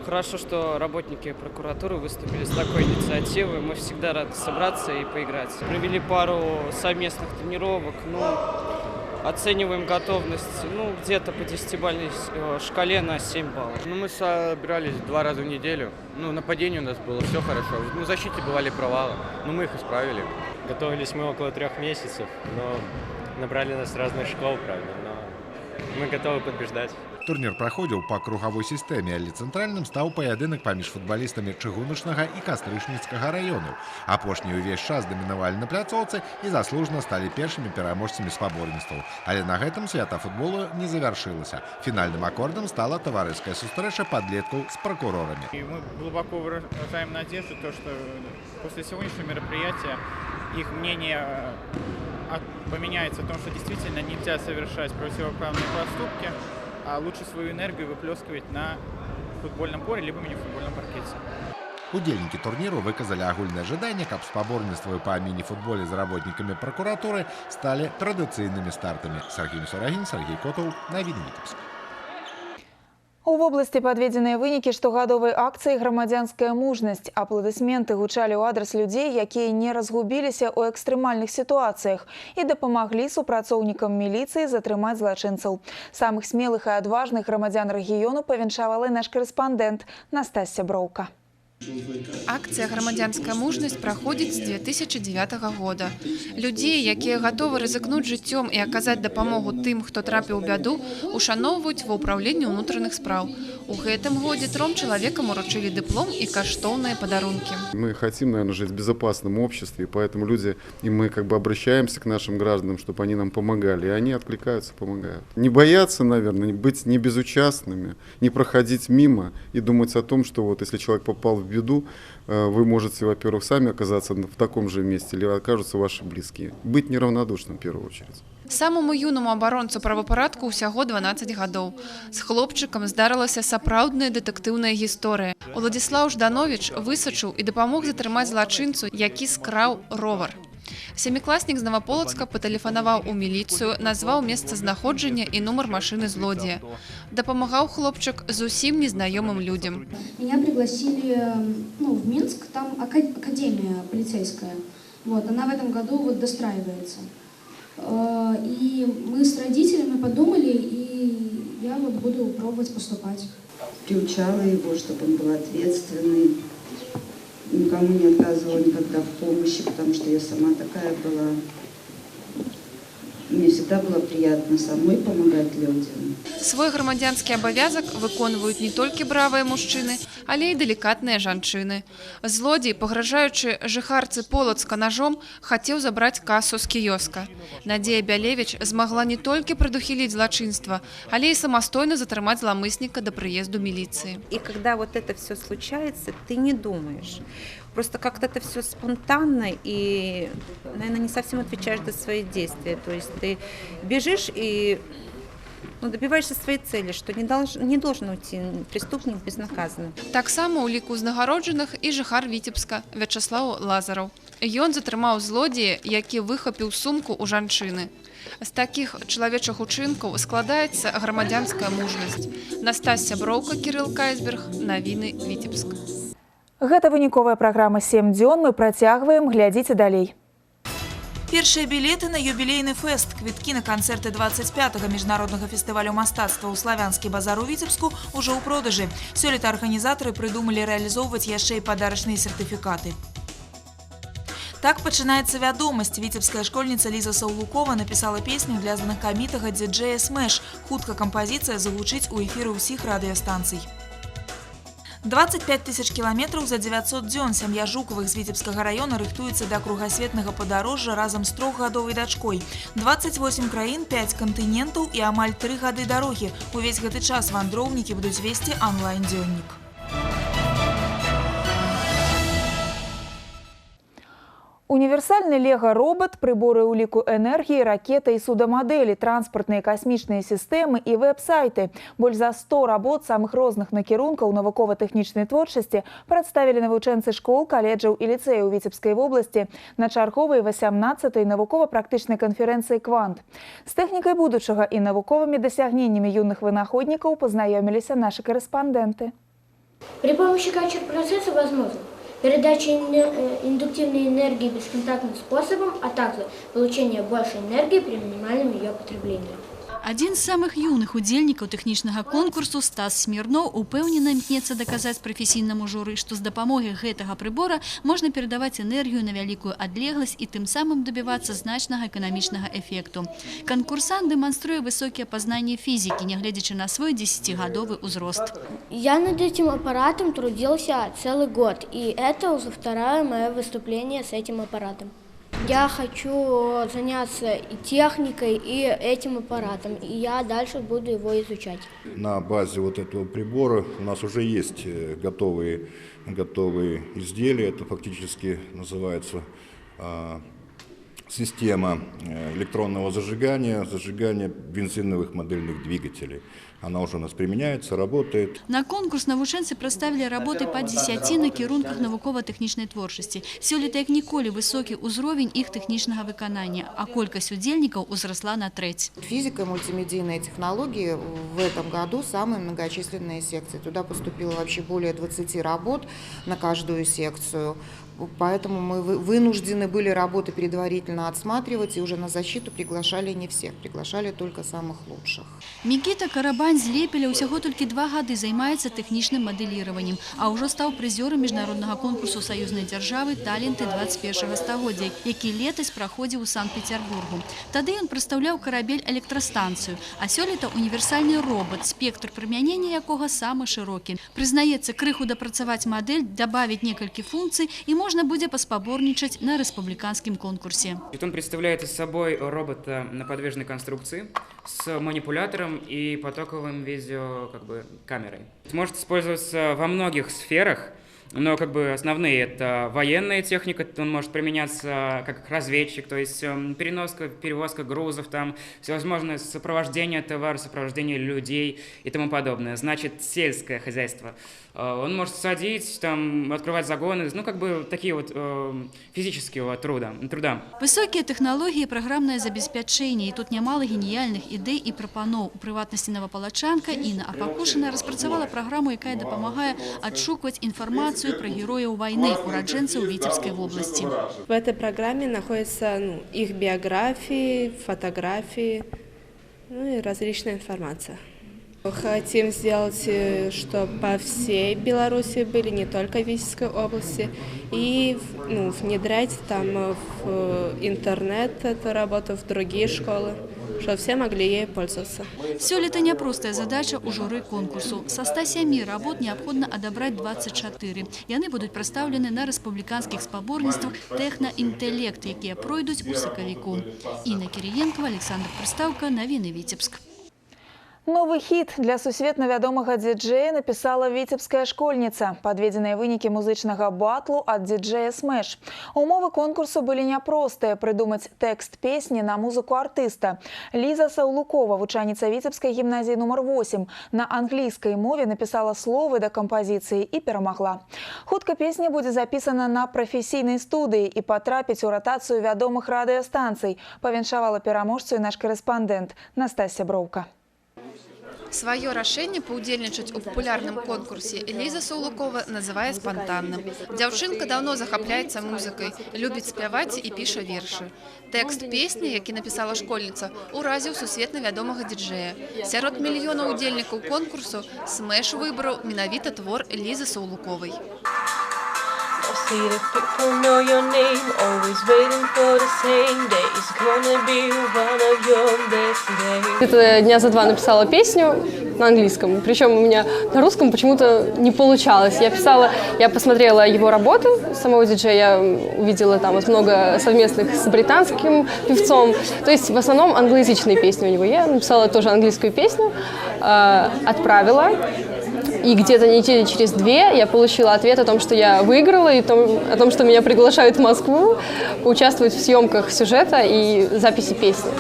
Speaker 17: Хорошо, что работники прокуратуры выступили с такой инициативой. Мы всегда рады собраться и поиграть. Провели пару совместных тренировок. Оцениваем готовность где-то по 10-бальной шкале на 7 баллов.
Speaker 6: Мы собирались 2 раза в неделю. Нападение у нас было, все хорошо. В защите бывали провалы, но мы их исправили.
Speaker 7: Готовились мы около 3 месяцев, но набрали нас с разных школ, правда, но мы готовы побеждать.
Speaker 14: Турнір праходзіў па кругавой сістэме, але цэнтральным стаў паядынак паміж футбалістамі Чыгуначнага і Кастрычніцкага раёнаў. Апошнія ўвесь час дамінавалі на пляцоўцы і заслужана сталі першымі пераможцамі спаборніцтваў. Але на гэтым свята футболу не завяршылася. Фінальным акордам стала таварыская сустрэча падлеткаў з прокурорамі.
Speaker 8: Мы глубоко выражаем надежду, что после сегодняшнего мероприятия их мнение поменяется о том, что действительно нельзя совершать противоправные поступки, а лучше свою энергию выплескивать на футбольном поле, либо мини-футбольном паркете.
Speaker 14: Удзельнікі турніру выказалі агульнае жаданне, каб спаборніцтвы па міні-футболе з работнікамі пракуратуры сталі традыцыйнымі стартамі. Сергей Сурагін, Сергей Котаў, Навіны Віцебск.
Speaker 1: У вобласці падведзеныя вынікі штогадовай акцыі «Грамадзянская мужнасць». Апладысменты гучалі ў адрас людзей, якія не разгубіліся ў экстрэмальных сітуацыях і дапамаглі супрацоўнікам міліцыі затрымаць злачынцаў. Самых смелых і адважных грамадзян рэгіёну павіншавала наш карэспандэнт Настасья Броўка.
Speaker 19: Акцыя «Грамадзянская мужнасць» праходзіць з 2009 года. Людзей, якія гатовы рызыкнуць жыццём і аказаць дапамогу тым, хто трапіў у бяду, ушаноўваюць ва ўпраўленні ўнутраных спраў. У гэтым годзе 3 чалавекам уручылі дыплом і каштоўныя падарункі.
Speaker 10: Мы хотим, наверное, жить в безопасном обществе, и поэтому люди, и мы как бы обращаемся к нашим гражданам, чтобы они нам помогали, и они откликаются, помогают. Не бояться, наверное, быть не безучастными, не проходить мимо и думать о том, что вот если человек попал в беду, вы можете, во-первых, сами оказаться в таком же месте, или окажутся ваши близкие. Быть неравнодушным в первую очередь.
Speaker 19: Самому юнаму абаронцу правапарадку ўсяго 12 гадоў. З хлопчыкам здарылася сапраўдная дэтэктыўная гісторыя. Уладзіслаў Ждановіч высачыў і дапамог затрымаць злачынцу, які скраў ровар. Сямікласнік з Новополацка патэлефанаваў у міліцыю, назваў месцазнаходжання і нумар машыны злодзея. Дапамагаў хлопчык зусім незнаёмым людзям.
Speaker 26: Меня пригласили в Минск, там академия полицейская. Она в этом году достраивается. И мы с родителями подумали, и я буду пробовать поступать.
Speaker 27: Приучала его, чтобы он был ответственный, никому не отказывала никогда в помощи, потому что я сама такая была. Мне всегда было приятно самой помогать людям.
Speaker 19: Свой грамадзянскі абавязак выконваюць не толькі бравыя мужчыны, але і далікатныя жанчыны. Злодзей, пагражаючы жыхарцы Полацка ножом, хацеў забраць касу з кіёска. Надзея Бялевіч змагла не толькі прадухіліць злачынства, але і самастойна затрымаць зламысніка да прыезду міліцыі.
Speaker 28: И когда вот это все случается, ты не думаешь. Просто как-то это все спонтанно и, наверное, не совсем отвечаешь за свои действия. То есть ты бежишь и добиваешься своей цели, что не должен уйти преступник безнаказанным.
Speaker 19: Таксама ў ліку узнагароджаных і жыхар Віцебска Вячаслаў Лазараў. Ён затрымаў злодзея, які выхапіў сумку ў жанчыны. З такіх чалавечых учынкаў складаецца грамадзянская мужнасць. Настасья Броўка, Кірыл Кайсберг, Навіны Віцебск.
Speaker 1: Гэта выніковая праграма «7 дзён». Мы працягваем, глядзіце далей.
Speaker 29: Першыя білеты на юбілейны фэст. Квіткі на канцэрты 25-го міжнароднага фестывалю мастацтва ў Славянскі базар у Віцебску ўжо ў продажы. Сёлета арганізатары прыдумалі рэалізоўваць яшчэ і падарачныя сертыфікаты. Так пачынаецца вядомасць. Віцебская школьніца Ліза Саўлукова напісала песню для знакамітага дыджэя Смэш. Хутка кампазіцыя загучыць у эфіры ўсіх радыёстанцый. 25 тысяч километров за 900 дзён. Сям'я Жуковых з Віцебскага района рыхтуецца да кругасветнага падарожжа разам з 3гадовай дачкой. 28 краін, 5 кантынентаў і амаль 3 гады дарогі. Увесь гэты час вандроўнікі будуць весці онлайн-дзённік. Універсальны лего-робот, приборы уліку энергії, ракеты і судамадэлі, транспартныя касмічныя сістэмы і вэб-сайты. Больш за 100 работ самых розных накірункаў навукова-тэхнічнай творчасці прадставілі навучэнцы школ, каледжаў і ліцэяў Віцебскай вобласці на чарговай 18-й навукова-практычнай канферэнцыі «Квант». З тэхнікай будучага і навуковымі дасягненнямі юных вынаходнікаў пазнаёміліся нашы корэспандэнты.
Speaker 2: При помощи качер-процесса возможно передача индуктивной энергии бесконтактным способом, а также получение большей энергии при минимальном ее потреблении.
Speaker 4: Адзін з самых юных удзельнікаў тэхнічнага конкурсу Стас Смірноў упэўнена імкнецца даказаць прафесійнаму журы, што з дапамогай гэтага прыбора можна перадаваць энергію на вялікую адлегласць і тым самым дабівацца значнага эканамічнага эфекту. Канкурсант дэманструе высокія пазнанні фізікі, нягледзячы на свой 10-гадовы ўзрост.
Speaker 2: Я над этим аппаратом трудился целый год, и это уже второе мое выступление с этим аппаратом. Я хочу заняться и техникой, и этим аппаратом, и я дальше буду его изучать.
Speaker 9: На базе вот этого прибора у нас уже есть готовые изделия. Это фактически называется система электронного зажигания бензиновых модельных двигателей. Она уже у нас применяется, работает.
Speaker 4: На конкурс навучэнцы прадставілі работы па 10 накірунках навукова-тэхнічнай творчасці. Сёлета як ніколі высокі ўзровень іх тэхнічнага выканання, а колькасць удзельнікаў узрасла на трэць.
Speaker 11: Физика и мультимедийные технологии в этом году самые многочисленные секции. Туда поступило вообще более 20 работ на каждую секцию. Поэтому мы вынуждены были работы предварительно отсматривать, и уже на защиту приглашали не всех, приглашали только самых лучших.
Speaker 4: Мікіта Карабань з Лепеля ўсяго толькі 2 гады займаецца тэхнічным мадэліраваннем, а ўжо стаў прызёрам міжнароднага конкурсу саюзнай дзяржавы «Таленты 21-го стагоддзя», які летась праходзіў у Санкт-Петербургу. Тады ён прадстаўляў карабель-электрастанцыю, а сёлета універсальны робот, спектр прымянення якога самы шырокі. Прызнаецца, крыху дапрацаваць мадэль, дабавіць некалькі функцый і можно будет поспоборничать на республиканском конкурсе.
Speaker 12: Он представляет из собой робота на подвижной конструкции с манипулятором и потоковым видеокамерой. Может использоваться во многих сферах, но основные это военная техника, он может применяться как разведчик, то есть перевозка грузов, там всевозможное сопровождение товара, сопровождение людей и тому подобное. Значит, сельское хозяйство. Он может садить, там, открывать загоны, такие вот физические труда.
Speaker 4: Высокие технологии, программное забеспячэнне, и тут немало гениальных ідэй і прапаноў. У прыватнасці навапалачанка Інна Апакушына распрацавала праграму, якая дапамагае адшукваць інфармацию про героев войны, урадженцев Витебской области.
Speaker 13: В этой программе находятся их биографии, фотографии, и различная информация. Хотим сделать, чтобы по всей Беларуси были, не только в Витебской области, и внедрять там в интернет эту работу, в другие школы, чтобы все могли ей пользоваться.
Speaker 4: Сёлета няпростая задача у журы конкурсу. Со 107 работ необходимо отобрать 24. Яны будут представлены на республиканских спаборніцтвах «Тэхна-інтэлект», якія пройдуць у сакавіку. Інна Кіріенкова, Александр Прыстаўка, навіны Витебск.
Speaker 1: Новый хит для сусветна вядомага діджея написала віцебская школьніца. Падведзеныя вынікі музычнага батлу ад діджея Смэш. Умовы конкурсу былі няпростыя. Прыдумаць тэкст песні на музыку артыста. Ліза Саўлукова, вучаніца Віцебскай гімназіі нумар 8, на англійскай мове написала словы да кампазіцыі і перамагла. Хутка песня будзе запісана на прафесійнай студыі і патрапіць у ратацыю вядомых радыёстанцый. Павіншавала пераможцу і наш корэспандэнт Настасья Броўка.
Speaker 19: Свое рашэнне паўдзельнічаць у папулярным конкурсе Ліза Саўлукова называе спантанным. Дзяўчынка даўно захапляецца музыкай, любіць спяваць і піша вершы. Тэкст песні, які напісала школьніца, уразіў сусветна вядомага діджэя. Сярод мільёнаў удзельнікаў конкурсу Смэш выбраў менавіта твор Лізы Саўлуковай.
Speaker 5: see the people know your name, always waiting for the same day. It's gonna be one of your best days.
Speaker 15: Где-то дня за два написала песню на английском, причем у меня на русском почему-то не получалось. Я посмотрела его работу, самого диджея, я увидела там вот много совместных с британским певцом, то есть в основном англоязычные песни у него. Я написала тоже английскую песню, отправила. И где-то недели через 2 я получила ответ о том, что я выиграла, и о том, что меня приглашают в Москву поучаствовать в съемках сюжета и записи песни.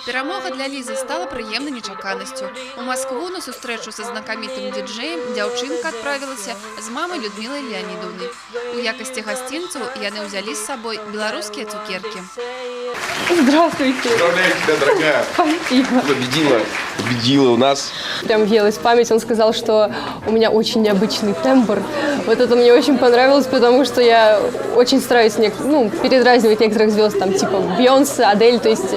Speaker 19: Перамога для Лізы стала прыемнай нечаканасцю. У Маскву на сустрэчу са знакамітым дыджэем дзяўчынка адправілася з мамай Людмілай Леанідаўнай. У якасці гасцінцаў яны ўзялі з сабой беларускія цукеркі.
Speaker 15: Здравствуйте.
Speaker 16: Поздравляю тебя, дорогая.
Speaker 15: Спасибо.
Speaker 16: Победила у нас.
Speaker 15: Прям въелась в память, он сказал, что у меня очень необычный тембр. Вот это мне очень понравилось, потому что я очень стараюсь передразнивать некоторых звезд, там типа Бейонсе, Адель, то есть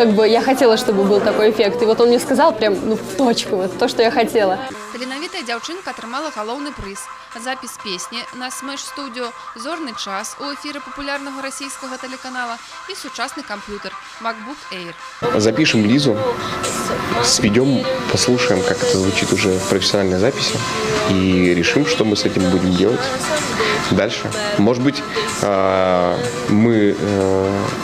Speaker 15: как бы я хотела, чтобы был такой эффект. И вот он мне сказал прям в точку, вот то, что я хотела.
Speaker 19: Таленавітая дзяўчынка атрымала галоўны прыз. Запіс песні на Смэш-студыё, зорны час у эфіры папулярнага расійскага тэлеканала і сучасны камп'ютер MacBook Air.
Speaker 16: Запишем Лизу, сведем, послушаем, как это звучит уже в профессиональной записи, и решим, что мы с этим будем делать дальше. Может быть, мы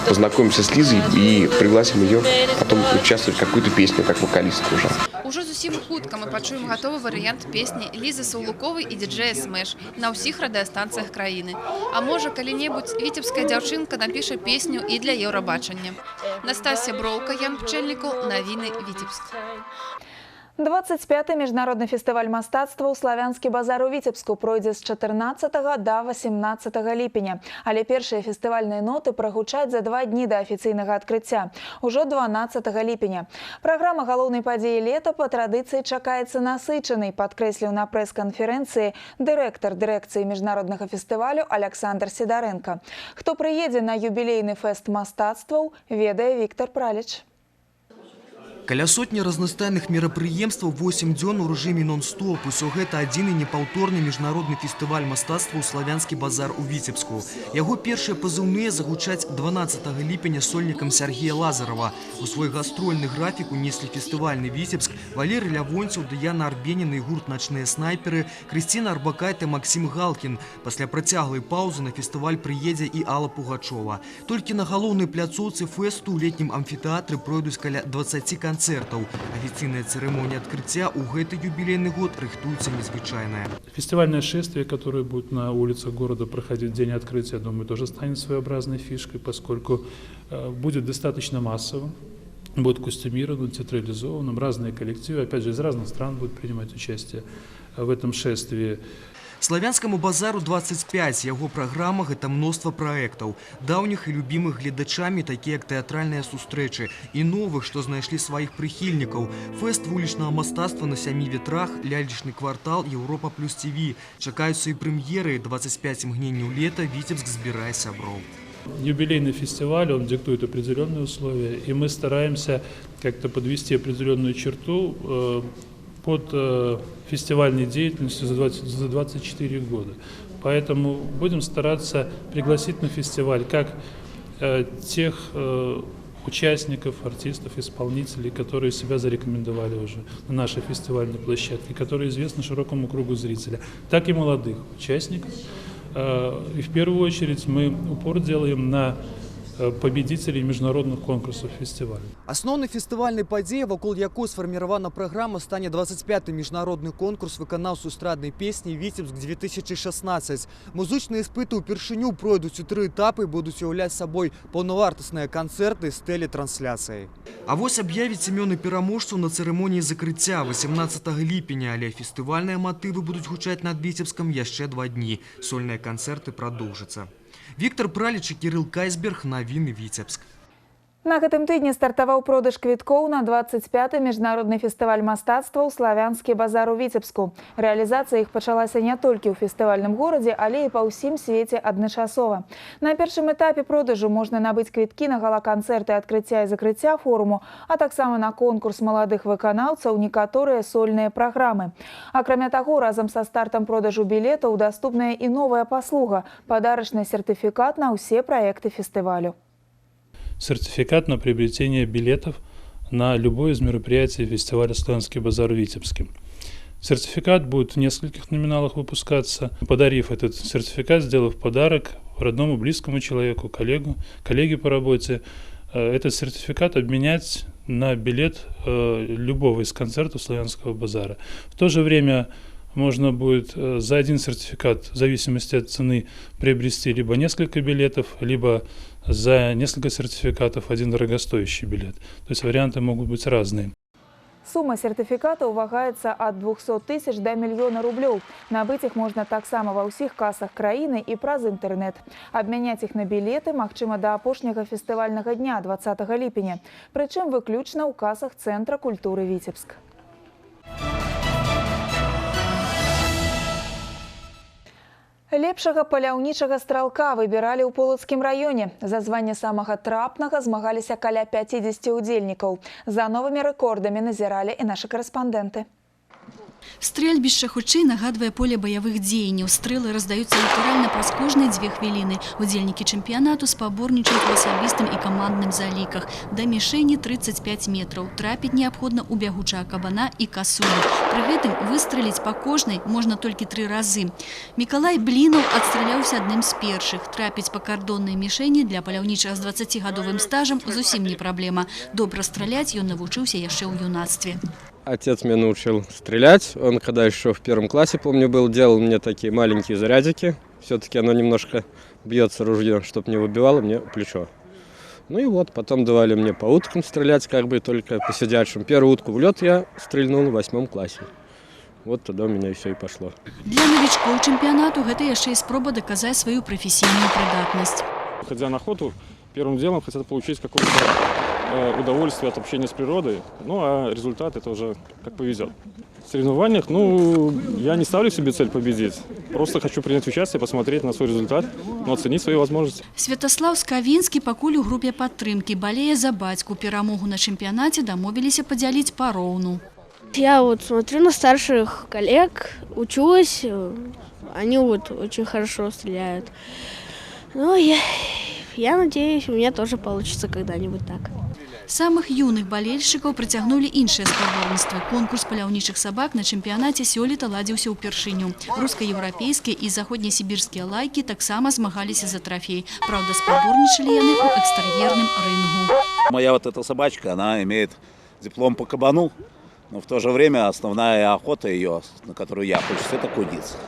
Speaker 16: познакомимся с Лизой и пригласим ее потом участвовать в какую-то песню, как вокалистку уже.
Speaker 19: Ужо зусім хутка мы пачуем гатовы варыянт песні Лізы Саўлуковай і дыджэя Смэш на ўсіх радыёстанцыях краіны. А можа, калі-небудзь віцебская дзяўчынка напіша песню і для Еўрабачання. Настасья Броўка, Ян Пчэльнікаў, навіны Віцебск.
Speaker 1: 25-й міжнародны фестываль мастацтва ў Славянскі базар у Віцебску пройдзе з 14 да 18 ліпеня. Але першыя фестывальныя ноты прагучаць за 2 дні да афіцыйнага адкрыцця, ужо 12 ліпеня. Праграма галоўнай падзеі лета па традыцыі чакаецца насычанай, падкрэсліў на прэс-канферэнцыі дырэктар дырэкцыі міжнароднага фестывалю Александр Сідарэнка. Хто прыедзе на юбілейны фэст мастацтваў, ведае Віктор Праліч.
Speaker 18: Каля сотні разнастайных мерапрыемстваў 8 дзён у рэжыме нон-стоп. Усё гэта адзіны непаўторны міжнародны фестываль мастацтва ў Славянскі базар у Віцебску. Яго першыя пазыўныя загучаць 12 ліпеня сольнікам Сергея Лазарова. У свой гастрольны графік унеслі фестывальны Віцебск, Валерый Лявонцев, Дыяна Арбеніна і гурт «Начныя снайперы», Крысціна Арбакайта, Максим Галкін. Пасля працяглай паўзы на фестываль прыедзе і Алла Пугачова. Толькі на галоўнай пляцоўцы фэсту ў летнім амфітэатры пройдуць каля 20 канцэртаў. Официальная церемония открытия у гэты юбилейный год рыхтуется незвычайная.
Speaker 20: Фестивальное шествие, которое будет на улицах города проходить в день открытия, я думаю, тоже станет своеобразной фишкой, поскольку будет достаточно массово, будет костюмированным, театрализованным, разные коллективы, опять же, из разных стран будут принимать участие в этом шествии.
Speaker 18: Славянскому базару 25, яго праграма гэта мноства праектаў, даўніх і любімых гледачамі, такія як тэатральныя сустрэчы, і новых, што знайшлі сваіх прыхільнікаў. Фэст вулічнага мастацтва на 7 ветрах, лялечны квартал, Европа плюс ТВ. Чакаюцца і прэм'еры, 25 імгненняў лета, Віцебск збірае сяброў.
Speaker 20: Юбилейный фестиваль, он диктует определенные условия, и мы стараемся как-то подвести определенную черту под фестивальной деятельностью за 24 года. Поэтому будем стараться пригласить на фестиваль как тех участников, артистов, исполнителей, которые себя зарекомендовали уже на нашей фестивальной площадке, которые известны широкому кругу зрителя, так и молодых участников. И в первую очередь мы упор делаем на победителей международных конкурсов фестиваля.
Speaker 18: Асноўнай фестывальнай падзеяй, вакол якой сфарміравана праграма, стане 25-й міжнародны конкурс выканаўцаў эстраднай песні «Віцебск-2016». Музычныя іспыты ўпершыню пройдуць у 3 этапы і будуць уяўляць сабой паўнавартасныя канцэрты з тэлетрансляцыяй. А вось аб'явіць імёны пераможцаў на цырымоніі закрыцця 18 ліпеня, але фестывальныя матывы будуць гучаць над Віцебскам яшчэ 2 дні. Сольныя канцэрты прадоўжацца. Віктор Праліч і Кірыл Кайсберг, навіны Віцебск.
Speaker 1: На гэтым тыдні стартаваў продаж квіткоў на 25-й міжнародны фестываль мастацтва ў славянскі базар у Віцебску. Рэалізацыя іх пачалася не толькі ў фестывальным горадзе, але і па ўсім свеце адначасова. На першым этапе продажу можна набыць квіткі на гала-канцэрты адкрыцця і закрыцця форуму, а таксама на конкурс маладых выканаўцаў, некаторыя сольныя праграмы. Акрамя таго, разам са стартам продажу білетаў даступная і новая паслуга – падарачны сертыфікат на ўсе праекты фестывалю.
Speaker 20: Сертификат на приобретение билетов на любое из мероприятий фестиваля «Славянский базар» в Витебске. Сертификат будет в нескольких номиналах выпускаться. Подарив этот сертификат, сделав подарок родному, близкому человеку, коллеге по работе, этот сертификат обменять на билет любого из концертов «Славянского базара». В то же время можно будет за один сертификат, в зависимости от цены, приобрести либо несколько билетов, либо за несколько сертификатов один дорогостоящий билет. То есть варианты могут быть разные.
Speaker 1: Сумма сертыфіката ўвагаецца ад 200 тысяч до мільёна рублёў. Набыць іх можна таксама ва ўсіх касах краіны і праз інтэрнэт. Абмяняць іх на білеты магчыма да апошняга фестывальнага дня 20 ліпеня. Прычым выключна ў касах Цэнтра культуры Віцебск. Лепшага паляўнічага стралка выбіралі ў Полацкім раёне. За званне самага трапнага змагаліся каля 50 удзельнікаў. За новымі рэкордамі назіралі і нашы карэспандэнты.
Speaker 4: Стрэльбішча хутчэй нагадвае поле баявых дзеянняў. Стрэлы раздаюцца літаральна праз кожныя 2 хвіліны. Удзельнікі чэмпіянату спаборнічаюць у асабістым і камандным заліках. Да мішэні 35 метраў. Трапіць неабходна ў бягучага кабана і касулю. Пры гэтым выстрэліць па кожнай можна толькі 3 разы. Мікалай Блінаў адстраляўся адным з першых. Трапіць па кардоннай мішэні для паляўнічага з 20-гадовым стажам зусім не праблема. Добра страляць ён навучыўся яшчэ ў юнацтве.
Speaker 3: Отец меня научил стрелять. Он, когда еще в 1 классе, помню, был, делал мне такие маленькие зарядики. Все-таки оно немножко бьется ружье, чтобы не выбивало мне плечо. Ну и вот, потом давали мне по уткам стрелять, как бы только по сидячим. Первую утку в лед я стрельнул в 8 классе. Вот туда у меня все и пошло.
Speaker 4: Для новичков чемпионату гэта яшчэ і спроба доказать свою профессиональную придатность.
Speaker 6: Ходя на охоту, первым делом хотят получить какое-то удовольствие от общения с природой, ну а результат это уже как повезет. В соревнованиях, я не ставлю себе цель победить, просто хочу принять участие, посмотреть на свой результат, оценить свои возможности.
Speaker 4: Святослав Скавінскі пакуль у групе падтрымкі балее за бацьку. Перамогу на чемпионате домовились подзялить поровну.
Speaker 2: Я смотрю на старших коллег, учусь, они очень хорошо стреляют. Ну, я надеюсь, у меня тоже получится когда-нибудь так.
Speaker 4: Самых юных болельшчыкаў прыцягнулі іншыя спаборніцтвы. Конкурс паляўнічых сабак на чэмпіянаце сёлета ладзіўся ўпершыню. Руска-еўрапейскія і заходнесібірскія лайкі таксама змагаліся за трофей. Праўда, спаборнічалі яны ў экстэр'ерным рынгу.
Speaker 7: Моя вот эта собачка, она имеет диплом по кабану, но в то же время основная охота ее, на которую я хочу, это куница.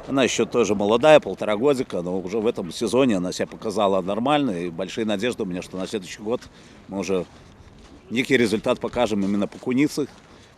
Speaker 7: Она еще тоже молодая, 1,5 годика, но уже в этом сезоне она себя показала нормально. И большие надежды у меня, что на следующий год мы уже некий результат покажем именно по кунице,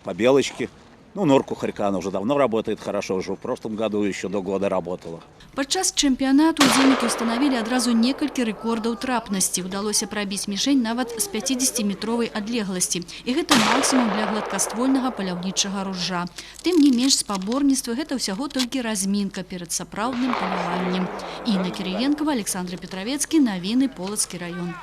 Speaker 7: по белочке. Норку хорька, она уже давно работает хорошо, уже в прошлом году еще до года работала.
Speaker 4: Падчас чэмпіянату удзельнікі ўстанавілі адразу некалькі рэкордаў трапнасці. Удалося прабіць мішень нават з 50-метровай адлегласці. І гэта максімум для гладкаствольнага паляўнічага ружжа. Тым не менш, спаборніцтвы гэта ўсяго толькі размінка перад сапраўдным паляваннем. Інна Кірыенкова, Александр Петровецкі, навіны, Полацкі раён.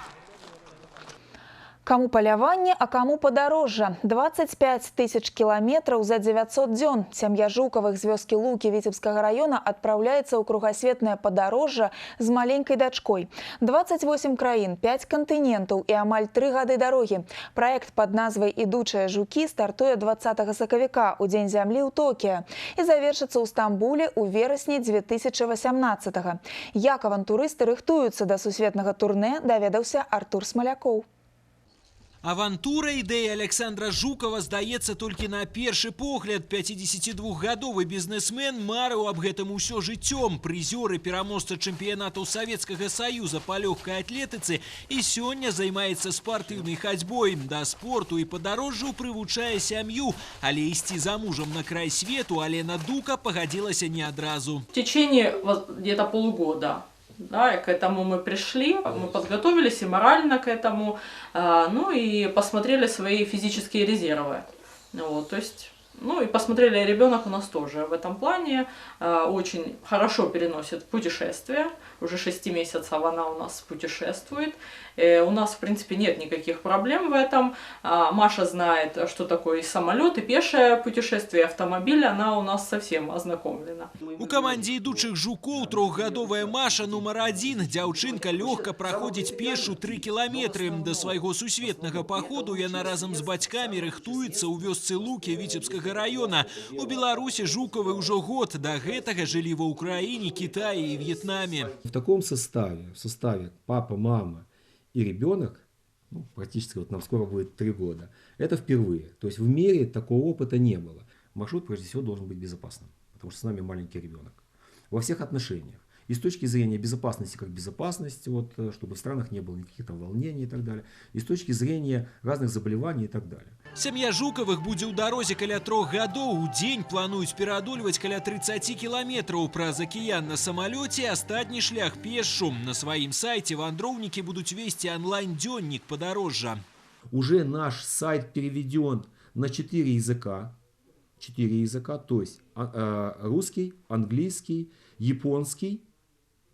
Speaker 1: Каму паляванне, а каму падарожжа. 25 тысяч кіламетраў за 900 дзён. Сям'я Жукавых з вёскі Лукі Віцебскага раёна адпраўляецца ў кругасветнае падарожжа з маленькай дачкой. 28 краін, 5 кантынентаў і амаль 3 гады дарогі. Праект пад назвай «Ідучыя жукі» стартуе 20 сакавіка у Дзень зямлі ў Токіа і завершыцца ў Стамбуле ў верасні 2018-го. Як авантурысты рыхтуюцца да сусветнага турнэ, даведаўся Артур Смалякоў.
Speaker 17: Авантура ідэя Александра Жукова здаецца толькі на першы погляд. 52-гадовы бізнесмен марыў аб гэтым усё жыццём. Прызёр і пераможца чэмпіянатаў Савецкага Саюза па лёгкай атлетыцы і сёння займаецца спартыўнай хадзьбой. Да спорту і падарожжаў прывучае сям'ю, але ісці за мужам на край свету Алена Дука пагадзілася не адразу.
Speaker 21: В течение где-то полугода
Speaker 8: Да, и к этому мы пришли, мы подготовились и морально к этому, ну и посмотрели свои физические резервы. Вот, то есть, ну и посмотрели, ребенок у нас тоже в этом плане очень хорошо переносит путешествия. Уже 6 месяцев она у нас путешествует. У нас, в принципе, нет никаких проблем в этом. Маша знает, что такое и самолет, и пешее путешествие, и автомобиль. Она у нас совсем ознакомлена.
Speaker 17: У камандзе ідучых жукоў трохгадовая Маша нумар 1. Дзяўчынка лёгка праходзіць пешу 3 кіламетры. Да свайго сусветнага паходу яна разам з бацькамі рыхтуецца ў вёсцы Лукі Віцебскага района. У Беларусі жукавы ўжо год. Да гэтага жылі ва Ўкраіне, Кітаі і В'етнаме.
Speaker 10: В таком составе папа, мама и ребенок, ну, практически вот нам скоро будет 3 года, это впервые. То есть в мире такого опыта не было. Маршрут, прежде всего, должен быть безопасным, потому что с нами маленький ребенок. Во всех отношениях. И с точки зрения безопасности, как безопасность, вот, чтобы в странах не было никаких там волнений и так далее. И с точки зрения разных заболеваний и так далее.
Speaker 17: Сям'я Жукавых будзе ў дарозе каля 3 гадоў. У дзень плануюць пераадольваць каля 30 кіламетраў праз акіян на самалёце, астатні шлях пешшу. На сваім сайце вандроўнікі будуць весці онлайн-дзённік падарожжа.
Speaker 10: Уже наш сайт переведен на 4 языка. 4 языка, то есть русский, английский, японский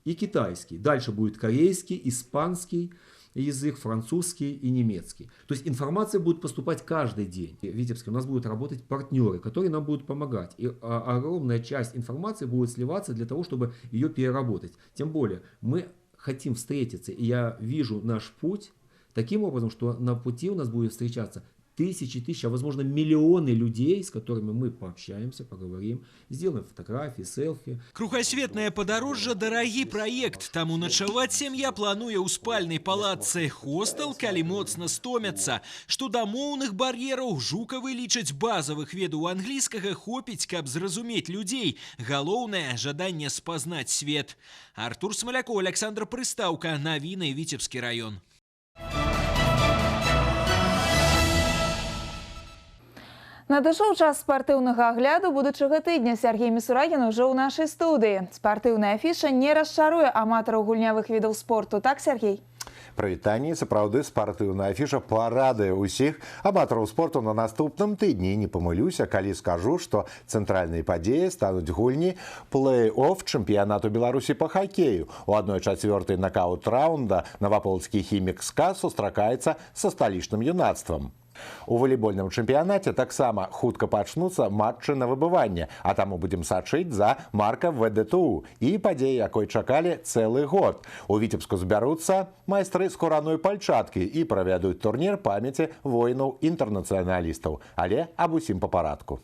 Speaker 10: и китайский. Дальше будет корейский, испанский язык, французский и немецкий. То есть информация будет поступать каждый день. В Витебске у нас будут работать партнеры, которые нам будут помогать. И огромная часть информации будет сливаться для того, чтобы ее переработать. Тем более мы хотим встретиться, и я вижу наш путь таким образом, что на пути у нас будет встречаться тысячи, а возможно миллионы людей, с которыми мы пообщаемся, поговорим, сделаем фотографии, селфи.
Speaker 17: Кругасветнае падарожжа дарагі праект, таму начаваць сям'я плануе ў спальнай палатцы. Хостел, калі моцна стомяцца. Што да моўных бар'ераў, жукавы лічаць базавых ведаў англійскага хопіць, каб зразумець людзей. Галоўнае жаданне спазнаць свет. Артур Смоляков, Александр Прыстаўка, навіны Віцебскі раён.
Speaker 1: Надышоў час спартыўнага агляду будучага тыдня. Сергей Мисурагин ўжо ў нашай студыі. Спартыўная афіша не расчаруе аматараў гульнявых відаў спорту. Так, Сергей?
Speaker 14: Прывітанне, сапраўды спартыўная афіша парадуе ўсіх аматараў спорту на наступным тыдні. Не памылюся, калі скажу, што цэнтральнай падзеяй стануць гульні плэй-офф чэмпіянату Беларусі па хакею. У 1/4 накаут раунда наваполцкі хімік СКА сустракаецца са сталічным юнацтвам. У волейбольным чэмпіянаце таксама хутка пачнуцца матчы на выбыванне, а таму будзем сачыць за марка ВДТУ і падзеі, якой чакалі цэлы год. У Віцебску збяруцца майстры скураной пальчаткі і правядуць турнір памяці воінаў-інтэрнацыяналістаў. Але аб усім па парадку.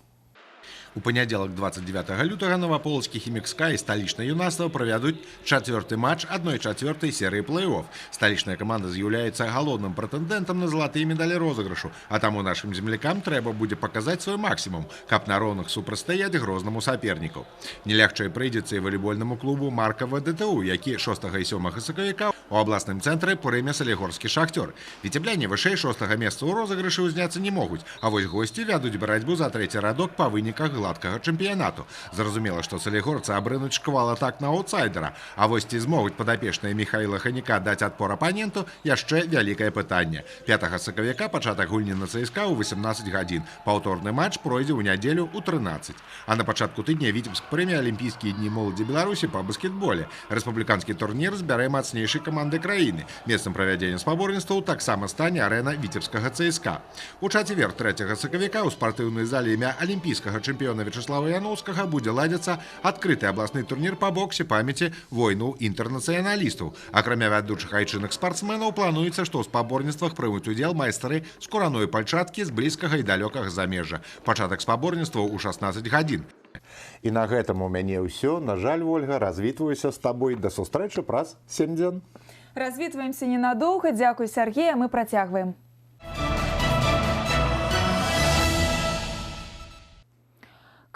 Speaker 21: У панядзелак 29 лютага наваполацкі хімік СКА і сталічнае юнацтва правядуць 4-й матч 1/4 серыі плэй-офф. Сталічная каманда з'яўляецца галоўным прэтэндэнтам на залатыя медалі розыгрышу, а таму нашым землякам трэба будзе паказаць свой максімум, каб на роўных супрацьстаяць грознаму саперніку. Нелягчэй прыйдзецца і волейбольнаму клубу марка ВДТУ, які 6 і 7 сакавіка у абласным цэнтры прыме салігорскі шахтёр. Віцебляне вышэй 6-га месца ў розыгрышы ўзняцца не могуць, а вось госці вядуць барацьбу за 3-й радок па выніках гладкага чэмпіянату. Зразумела, што салігорцы абрынуць шквал атак на аўтсайдера, а вось ці змогуць падапечныя Міхаіла Ханіка даць адпор апаненту, яшчэ вялікае пытанне. 5 сакавіка пачатак гульні на ЦСКА ў 18 гадзін. Паўторны матч пройдзе ў нядзелю ў 13. А на пачатку тыдня Віцебск прыме алімпійскія дні моладзі Беларусі па баскетболе. Рэспубліканскі турнір збярэ мацнейшай каманды краіны. Месцам правядзення спаборніцтваў таксама стане арэна віцебскага ЦСКА. У чацвер 3 сакавіка ў спартыўнай зале імя алімпійскага чэмпіёна Вячеслава Яноўскага будзе ладзіцца адкрыты абласны турнір па боксе памяці воінаў-інтэрнацыяналістаў. Акрамя вядучых айчынных спартсменаў плануецца, што ў спаборніцтвах прымуць удзел майстры скураной пальчаткі з блізкага і далёкага замежжа. Пачатак спаборніцтваў у 16 гадзін.
Speaker 14: І на гэтым у мяне ўсё. На жаль, Ольга, развітваюся з табой. Да сустрэчы праз 7 дзён.
Speaker 1: Развітваемся ненадоўга. Дзякуй, Сергей, а мы працягваем.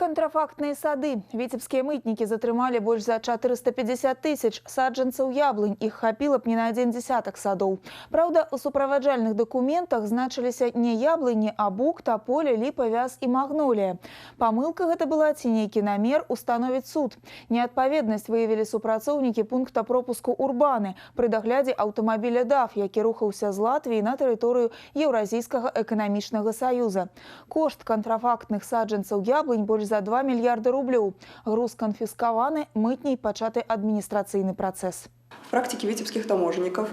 Speaker 1: Контрафактные сады. Витебские мытники затрымали больше за 450 тысяч саджанцев яблонь. Их хапило б не на один десяток садов. Правда, у суправаджальных документах значились не яблони, а бук, тополя, липа, вяз и магнолия. Помылка гэта была ці нейкі намер установить суд. Неадпаведнасць выявили супрацоўнікі пункта пропуску Урбаны при догляде автомобиля DAF, які рухаўся з Латвии на территорию Евразийского экономичного союза. Кошт контрафактных саджанцев яблонь больше за 2 миллиарда рублей. Груз конфискованы, мытней пачаты административный процесс.
Speaker 9: В практике витебских таможенников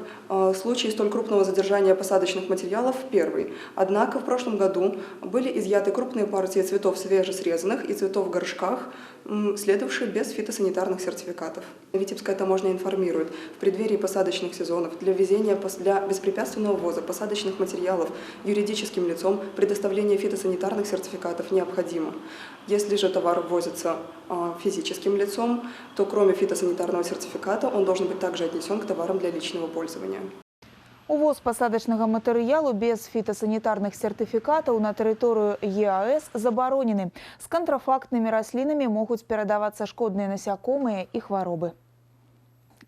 Speaker 9: случаи столь крупного задержания посадочных материалов первый. Однако в прошлом году были изъяты крупные партии цветов свежесрезанных и цветов в горшках, следовавшие без фитосанитарных сертификатов. Витебская таможня информирует, в преддверии посадочных сезонов для беспрепятственного ввоза посадочных материалов юридическим лицом предоставление фитосанитарных сертификатов необходимо. Если же товар ввозится физическим лицом, то кроме фитосанитарного сертификата он должен быть также отнесен к товарам для личного пользования.
Speaker 1: Увоз посадочного материалу без фитосанитарных сертификатов на территорию ЕАЭС заборонены. С контрафактными рослинами могут передаваться шкодные насекомые и хворобы.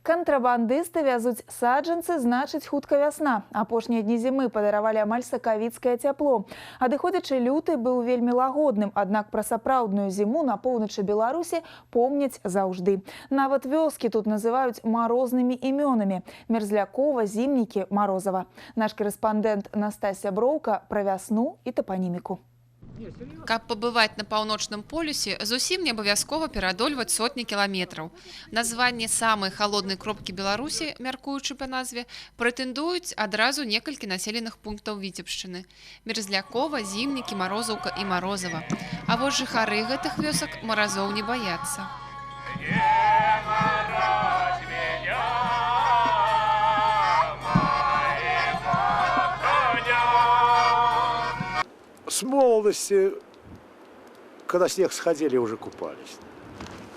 Speaker 1: Контрабандысты вязуць саджанцы, значыць хутка вясна. Апошнія дні зімы падаравалі амаль сакавіцкае цяпло. Адыходзячы люты быў вельмі лагодным, аднак пра сапраўдную зіму на поўначы Беларусі помняць заўжды. Нават вёскі тут называюць марознымі імёнамі: Мерзлякова, Зімнікі, Марозава. Наш корэспандэнт Настасья Броўка пра вясну і тапаніміку.
Speaker 19: Каб пабываць на паўночным полюсе, зусім не абавязкова пераадольваць сотні кіламетраў. Названне самай халоднай кропкі Беларусі, мяркуючы па назве, прэтэндуюць адразу некалькі населеных пунктаў Віцебшчыны: Мерзлякова, Зімнікі, Марозаўка і Марозава. А вось жыхары гэтых вёсак маразоў не баяцца.
Speaker 22: С молодости, когда снег сходили, уже купались.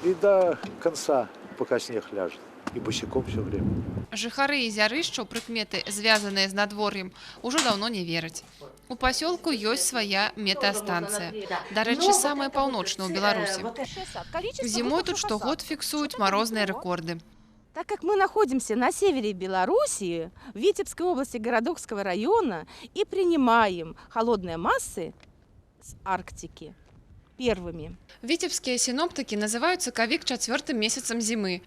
Speaker 22: И до конца, пока снег ляжет. И босиком все время.
Speaker 19: Жыхары Ізярышча ў прыкметы, звязаныя з надвор'ем, ужо даўно не вераць. У пасёлку ёсць свая метэастанцыя. Дарэчы, самая паўночная ў Беларусі. Зімой тут штогод фіксуюць марозныя рэкорды.
Speaker 23: Так как мы находимся на севере Белоруссии, в Витебской области Городокского района, и принимаем холодные массы с Арктики первыми.
Speaker 19: Витебскія сіноптыкі называюць сакавік 4-м месяцам зімы.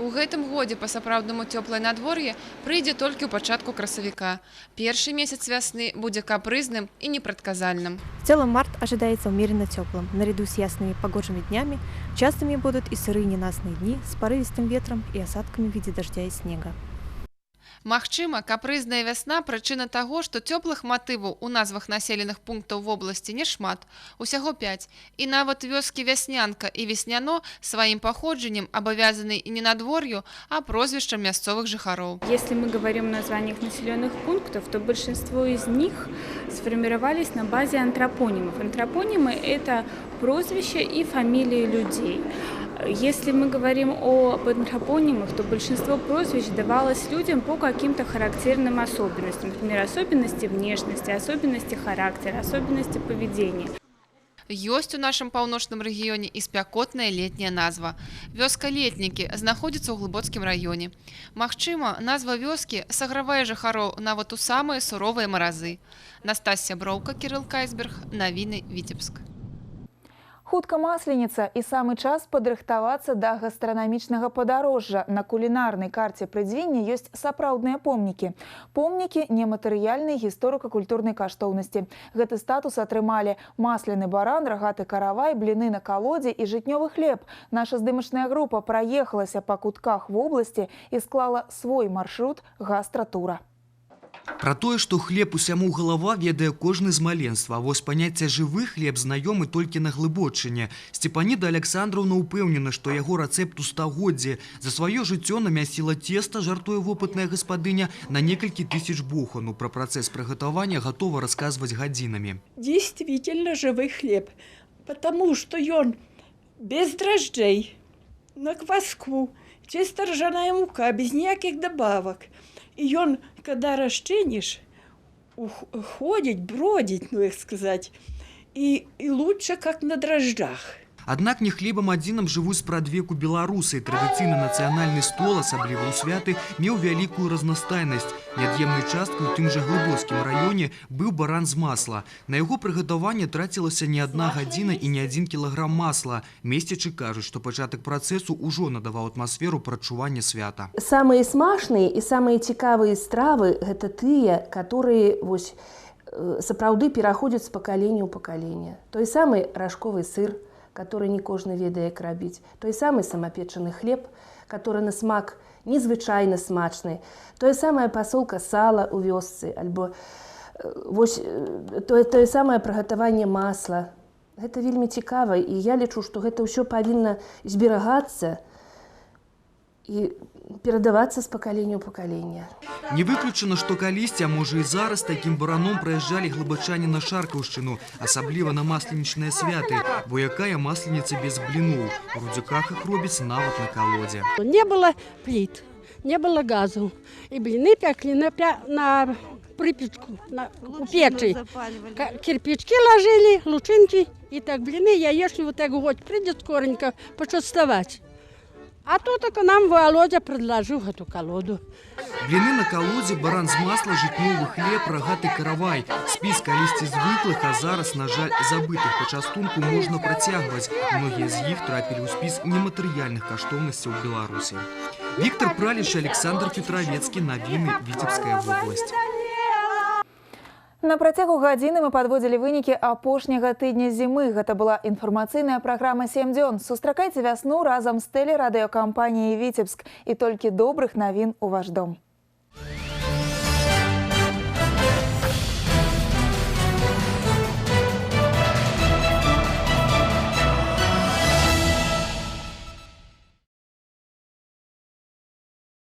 Speaker 19: У гэтым годзе па-сапраўднаму цёплае надвор'е прыйдзе толькі ў пачатку красавіка. Першы месяц вясны будзе капрызным и непредсказальным.
Speaker 24: В целом март ожидается умеренно теплым. Наряду с ясными погожими днями частыми будут и сырые ненастные дни с порывистым ветром и осадками в виде дождя и снега.
Speaker 19: Магчыма, капрызная вясна прычына таго, што цёплых матываў у назвах населеных пунктаў вобласці няшмат, усяго 5. І нават вёскі Вяснянка і Весняно сваім паходжаннем абавязаны не надвор'ю, а прозвішчам мясцовых жыхароў.
Speaker 25: Если мы говорим о названиях населенных пунктов, то большинство из них сформировались на базе антропонимов. Антропонимы – это прозвища и фамилии людей. Если мы говорим об антропонимах, то большинство прозвищ давалось людям по каким-то характерным особенностям. Например, особенности внешности, особенности характера, особенности поведения.
Speaker 19: Ёсць у нашым паўночным рэгіёне і спякотная летняя назва. Вёска Летнікі знаходзіцца ў Глыбоцкім раёне. Магчыма, назва вёскі сагравае жыхароў нават у самыя суровыя маразы. Настасья Броўка, Кірыл Кайсберг, навіны Віцебск.
Speaker 1: Хутка масленіца і самы час падрыхтавацца да гастранамічнага падарожжа. На кулінарнай карце прыдзення ёсць сапраўдныя помнікі. Помнікі нематэрыяльнай гісторыка-культурнай каштоўнасці. Гэты статус атрымалі масляны баран, рагаты каравай, бліны на калодзе і жытнёвы хлеб. Наша здымачная група праехалася па кутках вобласці і склала свой маршрут гастратура.
Speaker 18: Пра тое, што хлеб усяму галава, ведае кожны з маленства, а вось паняцце жывы хлеб знаёмы толькі на Глыбочыне. Сцепаніда Александраўна ўпэўнена, што яго рэцэпт у стагоддзі. За сваё жыццё намясціла цеста, жартуе вопытная гаспадыня, на некалькі тысяч бухану. Пра працэс прыгатавання гатова расказваць гадзінамі.
Speaker 26: Действительно живый хлеб, потому что он без дрожжей, на кваску, чисто ржаная мука, без никаких добавок. И он, когда расчинишь, ходить, бродить, ну их сказать, и лучше как на дрожжах.
Speaker 18: Аднак не хлебам адзіным жывуць спрадвеку беларусы. Традыцыйны нацыянальны стол, асабліва ў святы, меў вялікую разнастайнасць. Неад'емнай часткай у тым жа Глыбоцкім раёне быў баран з масла. На яго прыгатаванне трацілася не адна гадзіна і не 1 кілаграм масла. Месцічы кажуць, што пачатак працэсу ўжо надаваў атмасферу прадчування свята.
Speaker 5: Самыя смачныя і самыя цікавыя стравы – гэта тыя, которые сапраўды пераходзяць з пакалення ў пакаленне. Той самы ражковы сыр, который не кожны ведае, як рабіць. Той самы самапечаны хлеб, который на смак незвычайна смачны. Тое самая пасолка сала ў вёсцы, альбо тое самае прыгатаванне масла. Гэта вельмі цікава, і я лічу, што гэта ўсё павінна зберагацца і перадавацца з пакалення ў пакаленне.
Speaker 18: Не выключана, што калісьці, а можа і зараз, такім бараном праязджалі глыбачане на Шаркаўшчыну, асабліва на масленічныя святы, бо якая масленіца без бліноў. У Рудзяках іх робяць нават на калодзе.
Speaker 11: Не было плит, не было газу, і бліны пеклі на припечку, у печи. Кирпички ложили, лучинки, и так блины, яични вот так вот придет скоренько почувствовать. А тут только нам Володя предложил эту колоду.
Speaker 18: Блины на колоде, баран з масла, жытнёвы хлеб, рагаты каравай. Спіс калісьці звыклых, а зараз, на жаль, забытых пачастунку можна працягваць. Многія з іх трапілі ў спіс нематэрыяльных каштоўнасцяў Беларусі. Віктор Праліш, Александр Петровецкі, навіны, Віцебская вобласць.
Speaker 1: На працягу гадзіны мы падводзілі вынікі апошняга тыдня зімы. Гэта была інфармацыйная праграма «7 дзён». Сустракайце вясну разам з тэлерадыёкампаніяй «Віцебск» і толькі добрых навін у ваш дом.